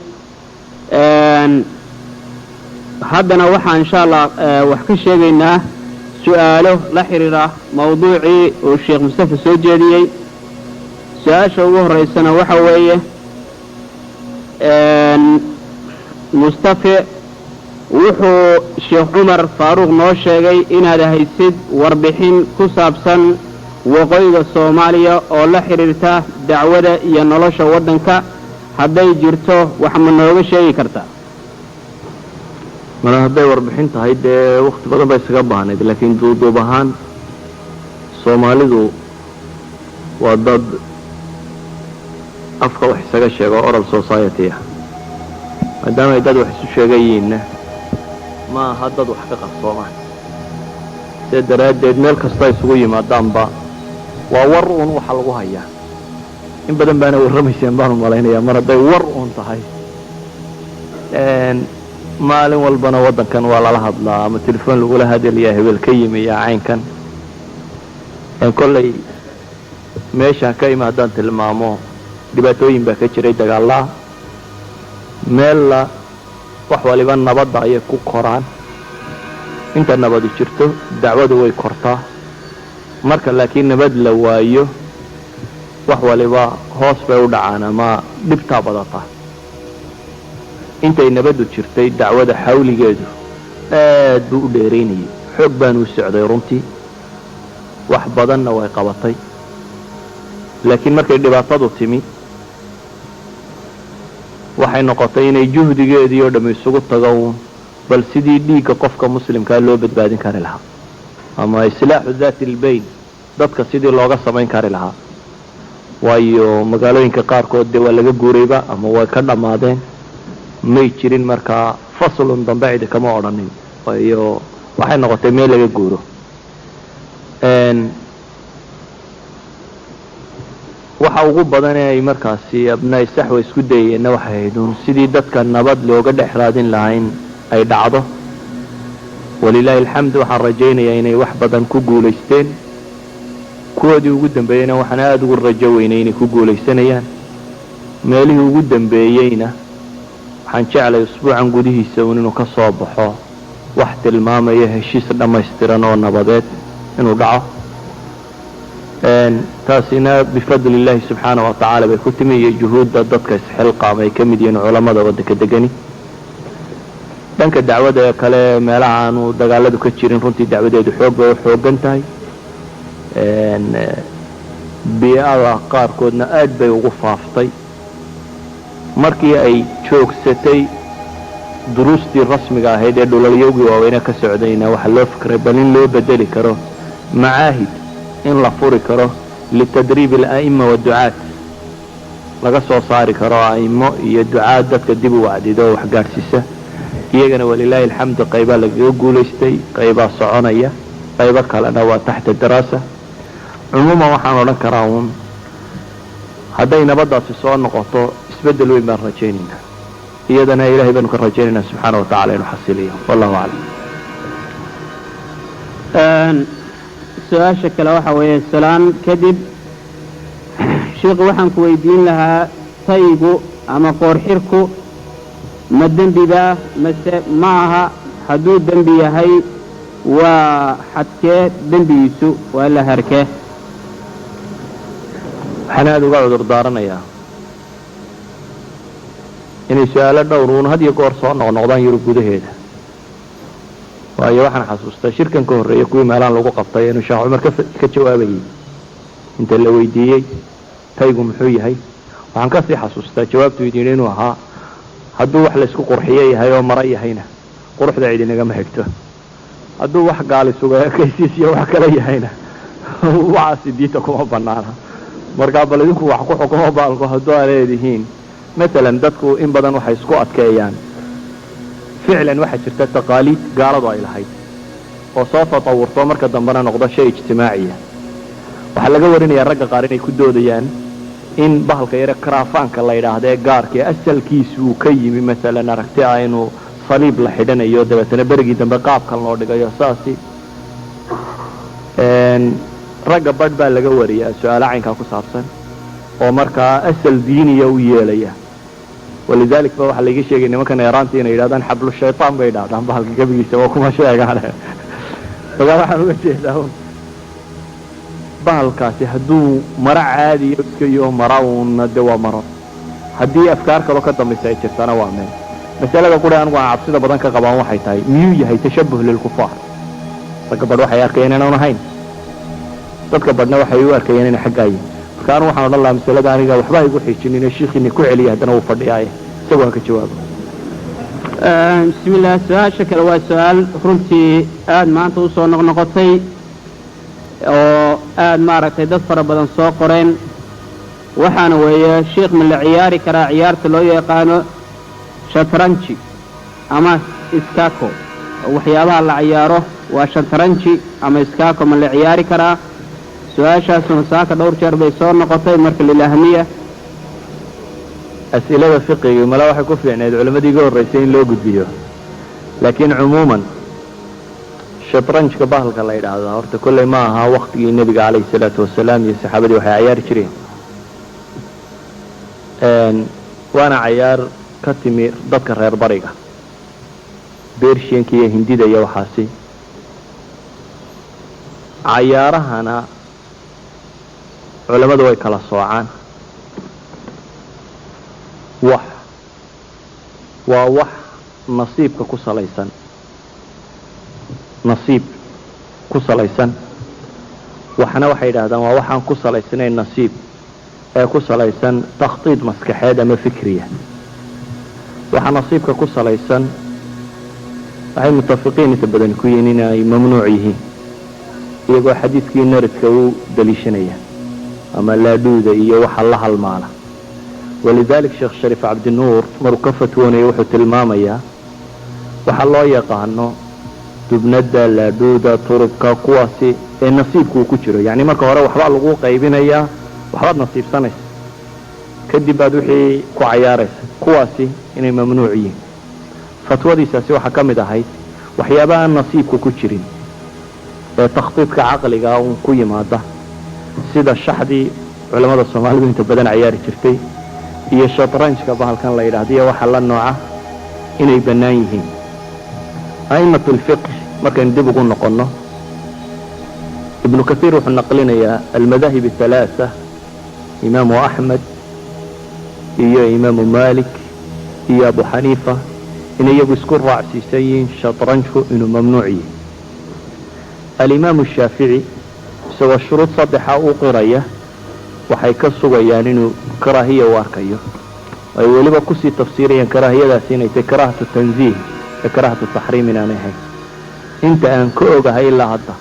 haddana waxaan insha allah wax ka sheegaynaa su-aalo la xiriira mawduucii uu sheekh mustafa soo jeediyey. su-aasha ugu horeysana waxa weeye mustafe wuxuu sheekh cumar faaruuq noo sheegay inaad haysid warbixin ku saabsan waqooyiga soomaaliya oo la xidhiirta dacwada iyo nolosha waddanka. hadday jirto wax ma nooga sheegi kartaa? mana hadday warbixin tahay dee wakti badan bay isaga baahnayd, laakiin duuduub ahaan soomaalidu waa dad afka wax isaga sheego oral society ah. maadaama ay dad wax isu sheegayiinna ma aha dad wax ka qarsoomaan. sidaa daraaddeed meel kasta isugu yimaadaanba waa war uun waxa lagu hayaa. in badan baana warramayseen baanu malaynayaa mar hadday war uun tahay. maalin walbana waddankan waa lala hadlaa ama telefoon lagula hadlayaa hebel ka yimi yaa caynkan. kollay meeshaan ka imaadaan tilmaamo dhibaatooyin baa ka jiray, dagaallaa meella wax waliba nabadda ayay ku koraan. inta nabadu jirto dacwadu way kortaa. marka laakiin nabad la waayo wax waliba hoos bay u dhacaan ama dhibtaa badata. intay nabaddu jirtay dacwada xawligeedu aad buu u dheeraynayay, xoog baanu u socday runtii, wax badanna way qabatay. laakiin markay dhibaatadu timi waxay noqotay inay juhdigeedii oo dhammi isugu tago bal sidii dhiigga qofka muslimkaa loo badbaadin kari lahaa ama islaaxu daati albayn dadka sidii looga samayn kari lahaa. waayo magaalooyinka qaarkood dee waa laga guurayba ama way ka dhammaadeen, may jirin markaa faslun dambe cidi kama odhanin, waayo waxay noqotay meel laga guuro. waxa ugu badan ee ay markaasi abnaai saxwa isku dayeenna waxay ahayd sidii dadka nabad looga dhex raadin lahayn ay dhacdo. walilaahi alxamdu waxaan rajaynayaa inay wax badan ku guulaysteen. kuwoodii ugu dambeeyeyna waxaan aada ugu rajo weynay inay ku guulaysanayaan. meelihii ugu dambeeyeyna waxaan jeclay usbuucan gudihiisa un inuu ka soo baxo wax tilmaamaya heshiis dhammaystiran oo nabadeed inuu dhaco. taasina bifadli illaahi subxaana wa tacaala bay ku timi iyo juhuudda dadka isxilqaama ay ka mid yihiin culammada waddanka degani. dhanka dacwada ee kale meelaha aanu dagaaladu ka jirin runtii dacwadeedu xoog bay u xoogan tahay. bii'ada qaarkoodna aad bay ugu faaftay. markii ay joogsatay duruustii rasmiga ahayd ee dhulalyowgii waaweyne ka socdayna waxaa loo fikray bal in loo bedeli karo macaahid, in la furi karo litadriib ala'ima waadducaat laga soo saari karo a'imo iyo ducaad dadka dib u wacdido oo wax gaadhsiisa iyagana walilaahi alxamdu qaybaa lagaga guulaystay qaybaa soconaya qaybo kalena waa taxta daraasa cumuuman waxaan odhan karaa uun hadday nabaddaasi soo noqoto isbeddel weyn baan rajaynaynaa iyadana ilaahay baanu ka rajaynaynaa subxaana wa tacala inuu xasiliyo wallahu aclam su-aasha kale waxa weeye salaan kadib sheikhu waxaan ku weydiin lahaa taygu ama qoorxirku ma dembibaa mase ma aha hadduu dembi yahay waa xadkee dembigiisu waa la harkee waxaan aada uga cudur daaranayaa inay su-aalo dhowr uun had iyo goor soo noqnoqdaan yurub gudaheeda waayo waxaan xasuustaa shirkan ka horreeya kuwii meelahan lagu qabtay inuu sheekh cumar ka jawaabayey inta la weydiiyey taygu muxuu yahay waxaan kasii xasuustaa jawaabtu idin inuu ahaa hadduu wax laysku qurxiyo yahay oo mara yahayna quruxda idinagama hegto hadduu wax gaali suga ekaysiis iyo wax kale yahayna waxaasi diinta kuma banaana markaa bal idinku wax ku xukumo baalku hadduu aa leedihiin maalan dadku in badan waxay isku adkeeyaan ficlan waxaa jirta taqaaliid gaaladu ay lahayd oo soo tatawurto marka dambena noqdo shay ijtimaaciya waxaa laga warinayaa ragga qaar inay ku doodayaan in bahalka yare karaafaanka la yidhaahda ee gaarka ee asalkiisu uu ka yimi maalan aragti ah inuu saliib la xidhanayo dabeetana berigii dambe qaabkan loo dhigayo saasi ragga badh baa laga wariyaa su-aalo caynkaa ku saabsan oo markaa asal diiniya u yeelaya walidalik ba waxaa laiga sheegay nimankan eeraanta inay yidhahdaan xablu shaytaan bay idhahdaan bahalka gebigiisa waa kuma sheegaane markaa waxaan uga jeedaa bahalkaasi hadduu maro caadiyo iskayo mara uuna de waa maro haddii afkaar kaloo ka dambaysa ay jirtana waa meel masalada qura anigu aan cabsida badan ka qabaan waxay tahay miyuu yahay tashabuh lilkufaar ragga badh waxay arkayeen inaan ahayn dadka badhna waxay u arkayeen inay xaggaayiin marka anigu waxaan odhan lahaa masalada aniga waxba igu xiijinin shiikiini ku celiya haddana wuu fadhiyaaye isagu aan ka jawaabo bismillaah su-aasha kale waa su-aal runtii aada maanta usoo noqnoqotay oo aada maaragtay dad fara badan soo qoreen waxaana weeye sheikh ma la ciyaari karaa ciyaarta loo yaqaano shatranji ama iskako waxyaabaha la ciyaaro waa shatranji ama iskako ma la ciyaari karaa su-aashaasuna saaka dhowr jeer bay soo noqotay marka lilahmiya as'ilada fiqiga mala waxay ku fiicneed culammadii iga horraysay in loo gudbiyo laakiin cumuuman shatranjka bahalka la yidhaahdaa horta kolley ma aha waktigii nebiga calayhi salaatu wasalaam iyo saxaabadii waxay cayaari jireen waana cayaar ka timi dadka reer bariga bershiyanka iyo hindida iyo waxaasi cayaarahana culammadu way kala soocaan waa wax nasiibka ku salaysan nasiib ku salaysan waxna waxay yidhaahdaan waa waxaan ku salaysanayn nasiib ee ku salaysan takhtiid maskaxeed ama fikriya waxa nasiibka ku salaysan waxay mutafiqiin inta badan ku yihiin inay mamnuuc yihiin iyagoo xadiidkii naradka u daliishanaya ama laadhuuda iyo waxa la halmaala walidalik sheekh shariif cabdinuur maruu ka fatwoonaya wuxuu tilmaamayaa waxa loo yaqaano dubnada laadhuuda turubka kuwaasi ee nasiibku uu ku jiro yacni marka hore waxbaa lagu qaybinayaa waxbaad nasiibsanaysa kadib baad wixii ku cayaaraysa kuwaasi inay mamnuuc yihiin fatwadiisaasi waxaa ka mid ahayd waxyaaba aan nasiibku ku jirin ee takhtiidka caqliga uun ku yimaada sida shaxdii culamada soomaalidu inta badan cayaari jirtay iyo shatranjka bahalkan la yidhaahdo iyo waxa la nooca inay bannaan yihiin a'imatu alfiqh markaynu dib ugu noqonno ibnu kasiir wuxuu naqlinayaa almadaahib athalaatha imaamu axmed iyo imaamu malik iyo abu xaniifa inay iyagu isku raacsiisan yihiin shatranjku inuu mamnuuc yahay alimaamu shaafici isagoo shuruud saddexa u qiraya waxay ka sugayaan inuu karaahiya u arkayo ay weliba kusii tafsiirayaan karaahiyadaasi inay tahay karaahatu tanziih ee karaahatu taxriim inaanay ahayn inta aan ka ogahay ilaa hadda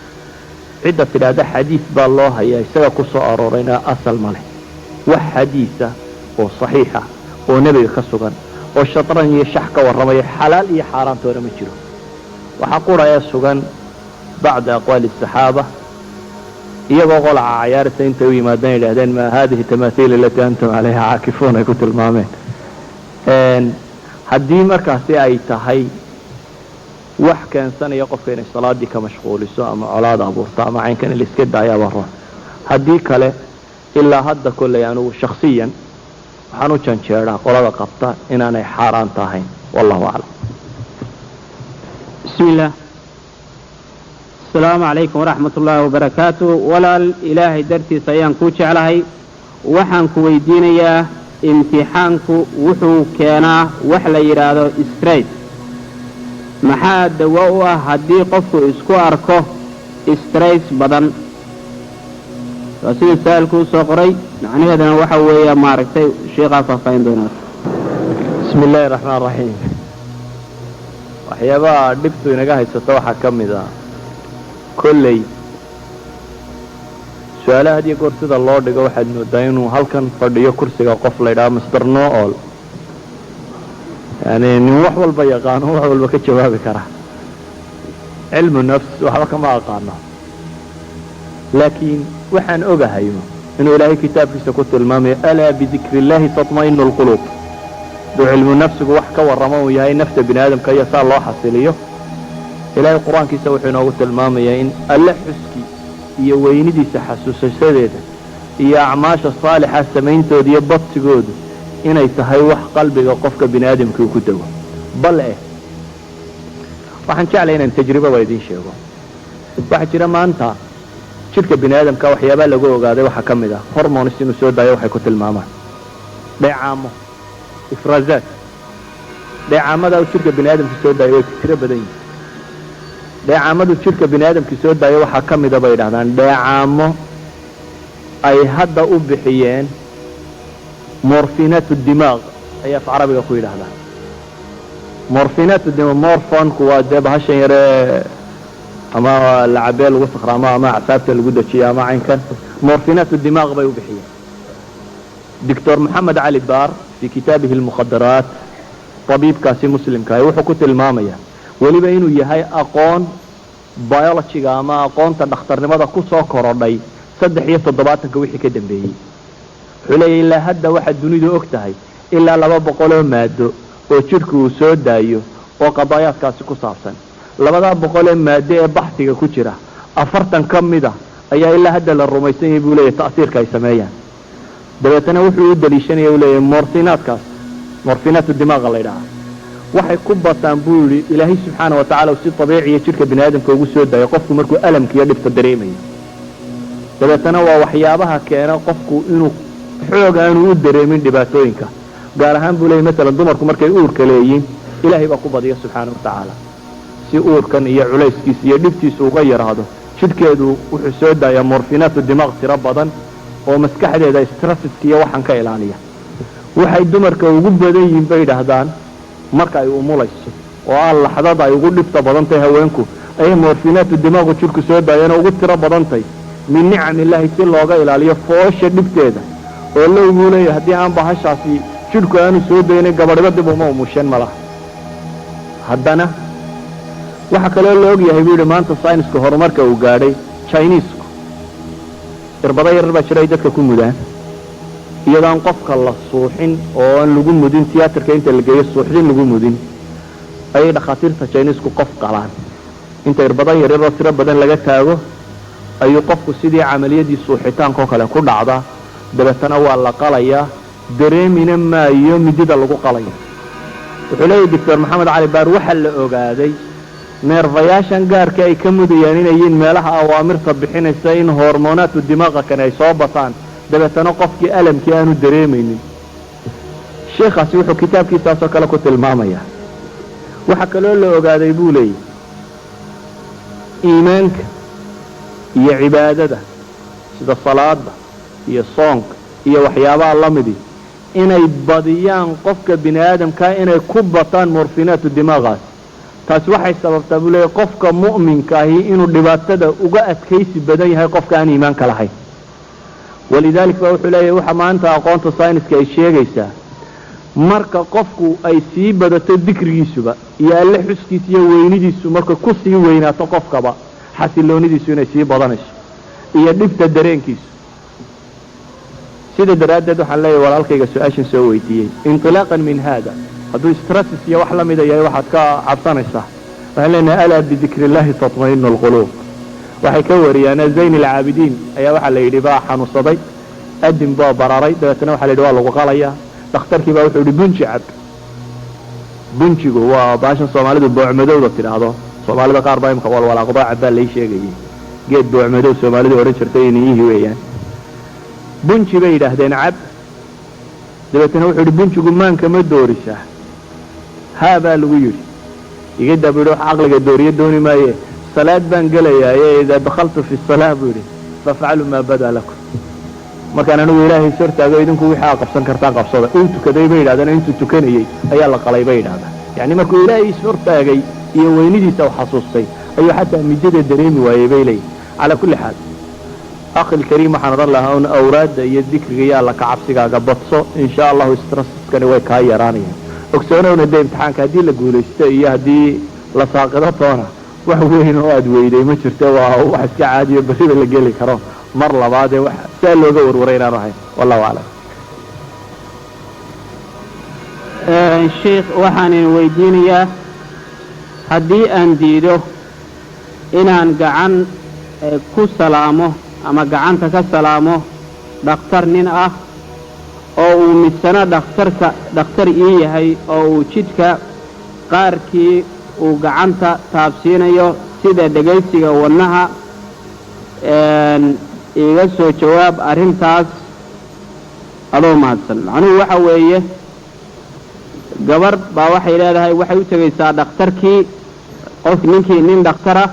cidda tidhaahda xadiid baa loo hayaa isaga ku soo aroorayna asal ma leh wax xadiisa oo saxiixa oo nebiga ka sugan oo shatran iyo shax ka warramaya xalaal iyo xaaraantoona ma jiro waxaa quraya sugan bacda aqwaali asaxaaba iyagoo qolaca cayaarisa intay u yimaadeen yidhahdeen ma hadihi tamaathiil alatii antum calayha caakifuun ay ku tilmaameen haddii markaasi ay tahay wax keensanaya qofka inay salaadii ka mashquuliso ama colaad abuurto ama caynkan in laiska daayaaba roon haddii kale ilaa hadda kolley anugu shaksiyan waxaan u janjeeraa qolada qabta inaanay xaaraan tahayn wallahu aclam bismi illah asalaamu calaykum waraxmat ullaahi wabarakaatu walaal ilaahay dartiis ayaan kuu jeclahay waxaan ku weydiinayaa imtixaanku wuxuu keenaa wax la yidhaahdo straight maxaa dawo u ah haddii qofku isku arko strays badan waa sidii sa'aalku u soo qoray macnaheedana waxa weeya maaragtay sheekhaa faahfaahin doonaa bismi illaahi raxmaan raxiim waxyaabaha dhibtu inaga haysato waxaa ka mid ah kolley su-aalaha had iyo goor sida loo dhigo waxaad moodaa inuu halkan fadhiyo kursiga qof la ydhaha master no-ol yani nin wax walba yaqaano wax walba ka jawaabi kara cilmu nafs waxba kama aqaano laakiin waxaan ogahayno inuu ilaahay kitaabkiisa ku tilmaamayo alaa bidikri illaahi tatma'inu alquluub duu cilmu nafsigu wax ka warramo uu yahay nafta bini aadamka iyo saa loo xasiliyo ilaahay qur-aankiisa wuxuu inoogu tilmaamayaa in alle xuskii iyo weynidiisa xasuusasadeeda iyo acmaasha saalixa samayntooda iyo badsigoodu inay tahay wax qalbiga qofka bini aadamka uu ku dego bal waxaan jeclay inaan tajribaba idiin sheego waxaa jira maanta jidhka bini aadamka waxyaabaa lagu ogaaday waxaa ka mid ah hormonis inuu soo daayo waxay ku tilmaamaan dheecaamo ifraazaat dheecaamada uu jidhka bini aadamka soo daayo way tiro badan yihin dheecaamadu jidhka bini aadamka soo daayo waxaa ka mida bay yidhahdaan dheecaamo ay hadda u bixiyeen morfinaat dimaaq ayaa af carabiga ku yidhaahdaa morfinaat dimaaq morfonku waa dee bahashan yare ama lacabee lagu sakhraamo ama acsaabta lagu dejiyo ama caynkan morfinaat dimaaq bay u bixiyeen doctor moxamed cali baar fii kitaabihi almukhadaraat tabiibkaasi muslimkaah wuxuu ku tilmaamayaa weliba inuu yahay aqoon biologiga ama aqoonta dhakhtarnimada ku soo korodhay 73 wixii ka dambeeyey wuxuu leeyahy ilaa hadda waxaad dunidu og tahay ilaa 200 maado oo jidhku uu soo daayo oo qadaayaadkaasi ku saabsan 200 maado ee baxsiga ku jira 40 ka mida ayaa ilaa hadda la rumaysan yahay buu leeyahay ta'siirka ay sameeyaan dabeetana wuxuu u daliishanaya uu leeyahay morfinaat dimaaqa la yidhaaha waxay ku bataan buu yidhi ilaahay subxaana wa tacaala si dabiiciya jidhka bini aadamka ugu soo daayo qofku markuu alamka iyo dhibta dareemayo dabeetana waa waxyaabaha keena qofku inuu xoog aanu u dareemin dhibaatooyinka gaar ahaan buu leeyahy maalan dumarku markay uurka leeyihiin ilaahay baa ku badiya subxaana wa tacaala si uurkan iyo culayskiisa iyo dhibtiisa uga yaraado jidhkeedu wuxuu soo daayaa morfinaatu dimaaq tiro badan oo maskaxdeeda strasiska iyo waxaan ka ilaaliya waxay dumarka ugu badan yihiin bay yidhaahdaan marka ay umulayso oo aan laxdada ay ugu dhibta badantahay haweenku ayay morfinaatu dimaaqu jidhku soo daayana ugu tiro badantay min nicam illaahi si looga ilaaliyo foosha dhibteeda oo lowguu leeyahay haddii aan bahashaasi jidhku aanu soo daynay gabadhiba dib uma umusheen malaha haddana waxaa kaloo la og yahay buu yidhi maanta sayniska horumarka uu gaadhay chinisku irbado yarar baa jira ay dadka ku mudaan iyadaan qofka la suuxin oo aan lagu mudin tiyaatarka inta la geeyo suuxdin lagu mudin ayay dhakhaatiirta chinisku qof qalaan inta irbado yaryaroo tiro badan laga taago ayuu qofku sidii camaliyadii suuxitaankao kale ku dhacdaa dabeetana waa la qalayaa dareemina maayo midida lagu qalayo wuxuu leeyahy doctor moxamed cali baar waxaa la ogaaday neerfayaashan gaarka ay ka mudayaan inay yihiin meelaha awaamirta bixinaysa in hormoonaatu dimaaqa kane ay soo bataan dabeetana qofkii alamkii aanu dareemaynin sheekhaasi wuxuu kitaabkiisaasoo kale ku tilmaamayaa waxaa kaloo la ogaaday buu leeyahy iimaanka iyo cibaadada sida salaada iyo soonka iyo waxyaabaha la midi inay badiyaan qofka bini aadamkaa inay ku bataan morfinaatu dimaaqaas taasi waxay sababtaa buu leeyahay qofka mu'minka ahi inuu dhibaatada uga adkaysi badan yahay qofka aan iimaanka lahayn walidaalika baa wuxuu leeyahay waxa maanta aqoonta sayniska ay sheegaysaa marka qofku ay sii badato dikrigiisuba iyo alle xuskiisa iyo weynidiisu marka ku sii weynaato qofkaba xasiloonidiisu inay sii badanayso iyo dhibta dareenkiisu sida daraaddeed waxaan leeyahay walaalkayga su-aashan soo weydiiyey intilaaqan min haada hadduu stresses iyo wax la mida yahay waxaad ka cabsanaysaa waxaan leenahay alaa bidikri illaahi tatmainu alquluub waxay ka wariyaan zayn alcaabidiin ayaa waxaa la yidhi baa xanuunsaday adin baa bararay dabeetana waxaa la yidhi waa lagu qalayaa dhakhtarkii baa wuxuu yidhi bunji cab bunjigu waa baashan soomaalidu boocmadowda tidhaahdo soomaalida qaar baa imka walwalaaqdo cabbaa lay sheegayay geed boocmadow soomaalidu odhan jirtay iniyihii weeyaan bunji bay yidhaahdeen cab dabeetana wuxuu yidhi bunjigu maanka ma doorisaa haa baa lagu yidhi iga daa buu yidhi wax caqliga dooriyo dooni maaye salaad baan gelayaaye idaa dakhaltu fi salaa buu yidhi fafcalu maa badaa lakum markaan anigu ilaahay is hortaago idinku wixii aa qabsan kartaan qabsada uu tukaday bay yidhahdeen intuu tukanayey ayaa la qalay bay yidhahdaan yacni markuu ilaahay is hortaagay iyo weynidiisa u xasuustay ayuu xataa mijada dareemi waayey bay leeyihin calaa kulli xaal akhi lkariim waxaan odhan lahaa un awraadda iyo dikriga iyo alla ka cabsigaaga badso insha allahu streskani way kaa yaraanayaan ogsoonowna dee imtixaanka haddii la guulaysto iyo haddii la saaqido toona wax weyn oo aad weyday ma jirto waa wax iska caadiyo beriba la geli karo mar labaadee wax saa looga warwaray inaanu ahayn wallahu aclam sheikh waxaan weydiinayaa haddii aan diido inaan gacan ku salaamo ama gacanta ka salaamo dhakhtar nin ah oo uu midsano dhakhtar ii yahay oo uu jidhka qaarkii uu gacanta taabsiinayo sida dhegaysiga wadnaha iiga soo jawaab arrintaas adoo mahadsan macnuhu waxa weeye gabarh baa waxay leedahay waxay u tegaysaa dhakhtarkii ninkii nin dhakhtara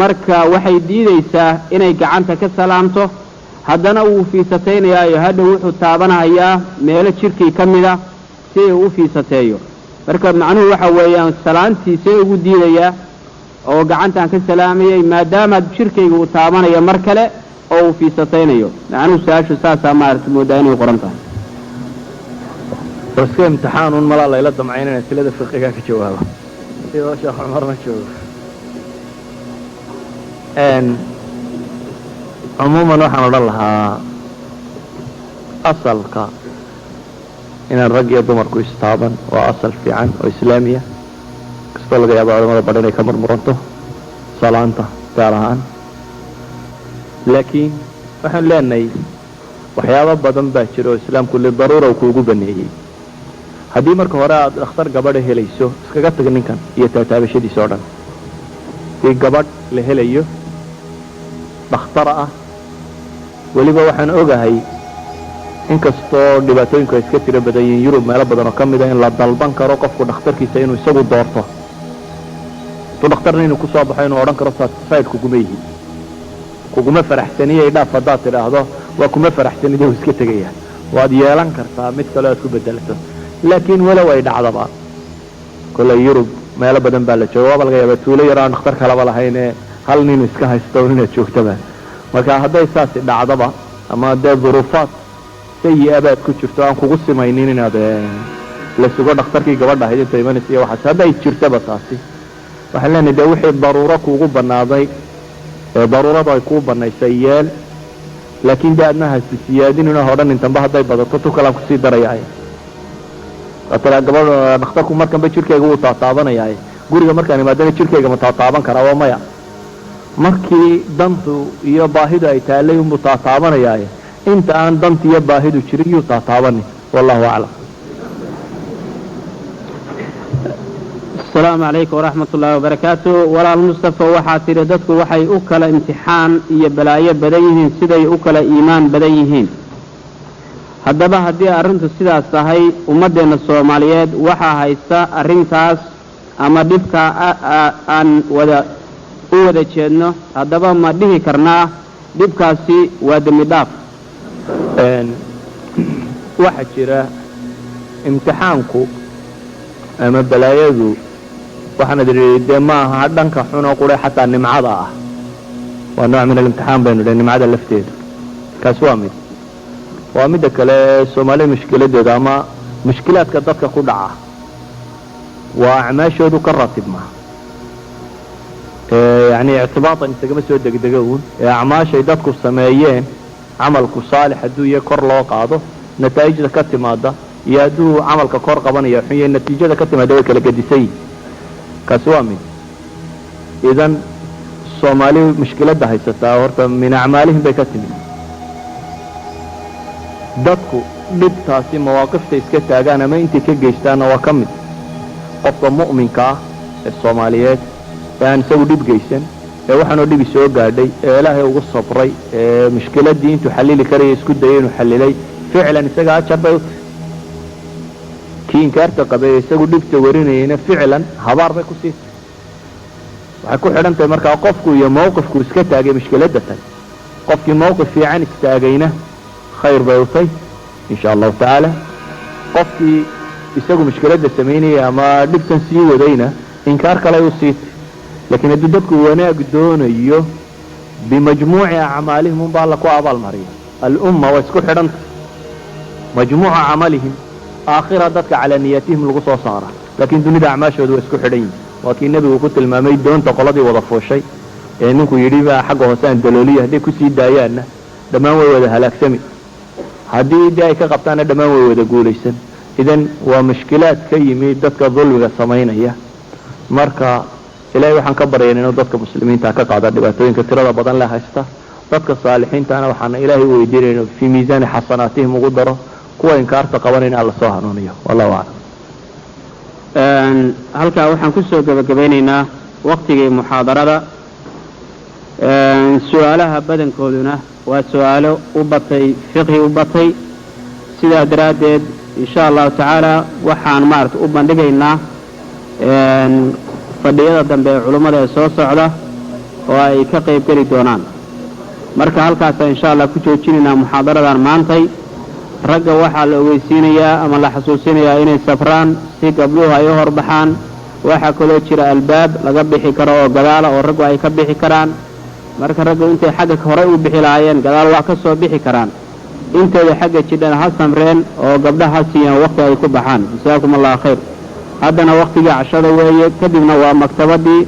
marka waxay diidaysaa inay gacanta ka salaamto haddana wuu fiisataynayaayo hadhow wuxuu taabanahayaa meelo jidhkii ka mida si uu u fiisateeyo marka macnuhu waxa weeyaan salaantiisee ugu diidayaa oo gacantaan ka salaamayay maadaama jidhkayga uu taabanayo mar kale oo uu fiisataynayo macnuhu su-aashu saasaa maarata moodaa inay qoran tahay iska imtixaanuun malaa layla damcayn in asilada fiqigaa ka jawaabo sidoo sheekh cumarna joogo cumuuman waxaan odhan lahaa asalka inaan rag iyo dumarku istaaban waa asal fiican oo islaamiya kastoo laga yaaba culamada badh inay ka murmuranto salaanta gaar ahaan laakiin waxaan leenahay waxyaabo badan baa jira oo islaamku lidaruura uu kuugu baneeyey haddii marka hore aad dhakhtar gabadha helayso iskaga tag ninkan iyo taataabashadiisa oo dhan dii gabadh la helayo dhakhtara ah weliba waxaan ogahay inkastoo dhibaatooyinku ay iska tiro badan yihiin yurub meelo badan oo ka mid a in la dalban karo qofku dhakhtarkiisa inuu isagu doorto intuu dhakhtarna inuu ku soo baxo inuu odhan karo satisfied kuguma yihi kuguma faraxsaniye idhaaf haddaad tidhaahdo waa kuma faraxsanide uu iska tegaya waad yeelan kartaa mid kaleo aad ku bedelato laakiin walow ay dhacdaba kolley yurub meelo badan baa la jooga waaba laga yaaba tuulo yar aan dhakhtar kalaba lahayn ee hal nin iska haysto inaad joogtaba marka hadday saasi dhacdaba ama dee duruufaad sayi-a baad ku jirto aan kugu simaynin inaad la sugo dhakhtarkii gabadha ahayd inta imanaysa iyo waxaas hadday jirtaba taasi waxaan leenahay dee wixii daruuro kuugu banaaday ee daruuradu ay kuu banaysay yeel laakiin dee adna hasi siyaadinina hodhan intanba hadday badato tu kalaan kusii darayaay watala gabadha dhakhtarku markanba jirkayga wuu taataabanayaaye guriga markaan imaadana jirkayga ma taataaban karaa waa maya markii dantu iyo baahidu ay taallay unbuu taataabanayaaye inta aan dantu iyo baahidu jirin yuu taataabani wallahu aclam asalaamu calaykum waraxmat ullaahi wabarakaatu walaal mustafa waxaa tidhi dadku waxay u kala imtixaan iyo balaayo badan yihiin siday u kala iimaan badan yihiin haddaba haddii arrintu sidaas tahay ummaddeenna soomaaliyeed waxaa haysta arrintaas ama dhibka aan u wada jeedno haddaba ma dhihi karnaa dhibkaasi waa dembi dhaaf waxaa jira imtixaanku ama balaayadu waxaana idhi dee ma aha dhanka xunoo qure xataa nimcada ah waa nooc min alimtixaan baynu idhi nimcada lafteeda kaas waa midda kale soomaaliya mushkiladeeda ama mushkilaadka dadka ku dhaca waa acmaashoodu ka ratibma yani ictibaatan isagama soo degdega uun ee acmaashay dadku sameeyeen camalku saalix hadduu iyo kor loo qaado nataa'ijda ka timaada iyo hadduu camalka kor qabanaya xun yahay natiijada ka timaada way kala gedisan yihin kaasi waa mid idan soomaali mushkiladda haysataa horta min acmaalihim bay ka timid dadku dhibtaasi mawaaqifta iska taagaan ama intay ka geystaanna waa ka mid qofka mu'minka ah ee soomaaliyeed ee aan isagu dhib geysan ee waxaanoo dhibi soo gaadhay ee ilaahay ugu sabray ee mushkiladdii intuu xallili karaya isku dayay inuu xallilay ficlan isaga ajar bay u tahay kii inkaarta qabay ee isagu dhibta warinayayna ficlan habaar bay ku siitay waxay ku xidhan tahay markaa qofku iyo mawqifku iska taagay mushkiladda tan qofkii mawqif fiican istaagayna khayr bay u tahay insha allahu tacaala qofkii isagu mushkiladda samaynaya ama dhibtan sii wadayna inkaar kaley u siitay lakiin haddii dadku wanaag doonayo bimajmuuci acmaalihim unbaa alla ku abaalmariya alumma waa isku xidhanta majmuuca camalihim aakhira dadka calaa niyatihim lagu soo saara laakiin dunida acmaashooda waa isku xidhan yihin waa kii nebigu ku tilmaamay doonta qoladii wada fuushay ee ninku yidhi baa xagga hoose aan dalooliya hadday kusii daayaanna dhammaan way wada halaagsami haddii dee ay ka qabtaanna dhammaan way wada guulaysan idan waa mushkilaad ka yimi dadka dulmiga samaynaya marka ilaahay waxaan ka baryayn inuu dadka muslimiinta ka qaada dhibaatooyinka tirada badan le haysta dadka saalixiintaana waxaana ilaahay u weydiinaya inuu fii miisaani xasanaatihim ugu daro kuwa inkaarta qabanayna alla soo hanuuniyo wallahu aclam halkaa waxaan kusoo gebagabaynaynaa waktigii muxaadarada su-aalaha badankooduna waa su-aalo u batay fiqhi u batay sidaa daraaddeed insha allahu tacaala waxaan maarata u bandhigaynaa fadhiyada dambe ee culummada ee soo socda oo ay ka qayb geli doonaan marka halkaasa insha allah ku joojinaynaa muxaadaradan maantay ragga waxaa la ogeysiinayaa ama la xasuusinayaa inay safraan si gabdhuhu ay u horbaxaan waxaa kaloo jira albaab laga bixi karo oo gadaala oo raggu ay ka bixi karaan marka raggu intay xagga hore u bixi lahaayeen gadaal waa ka soo bixi karaan intooda xagga jidhana ha samreen oo gabdhaha ha siiyaan waqti ay ku baxaan jasaakum allah khayr haddana waktigii cashada weeye kadibna waa maktabadii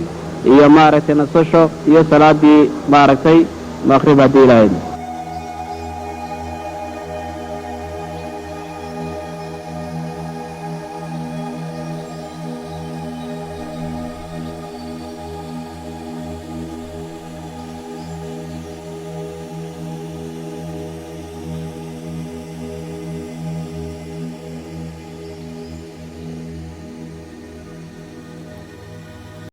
iyo maaragtay nasasho iyo salaadii maaragtay maqrib haddii ilahayd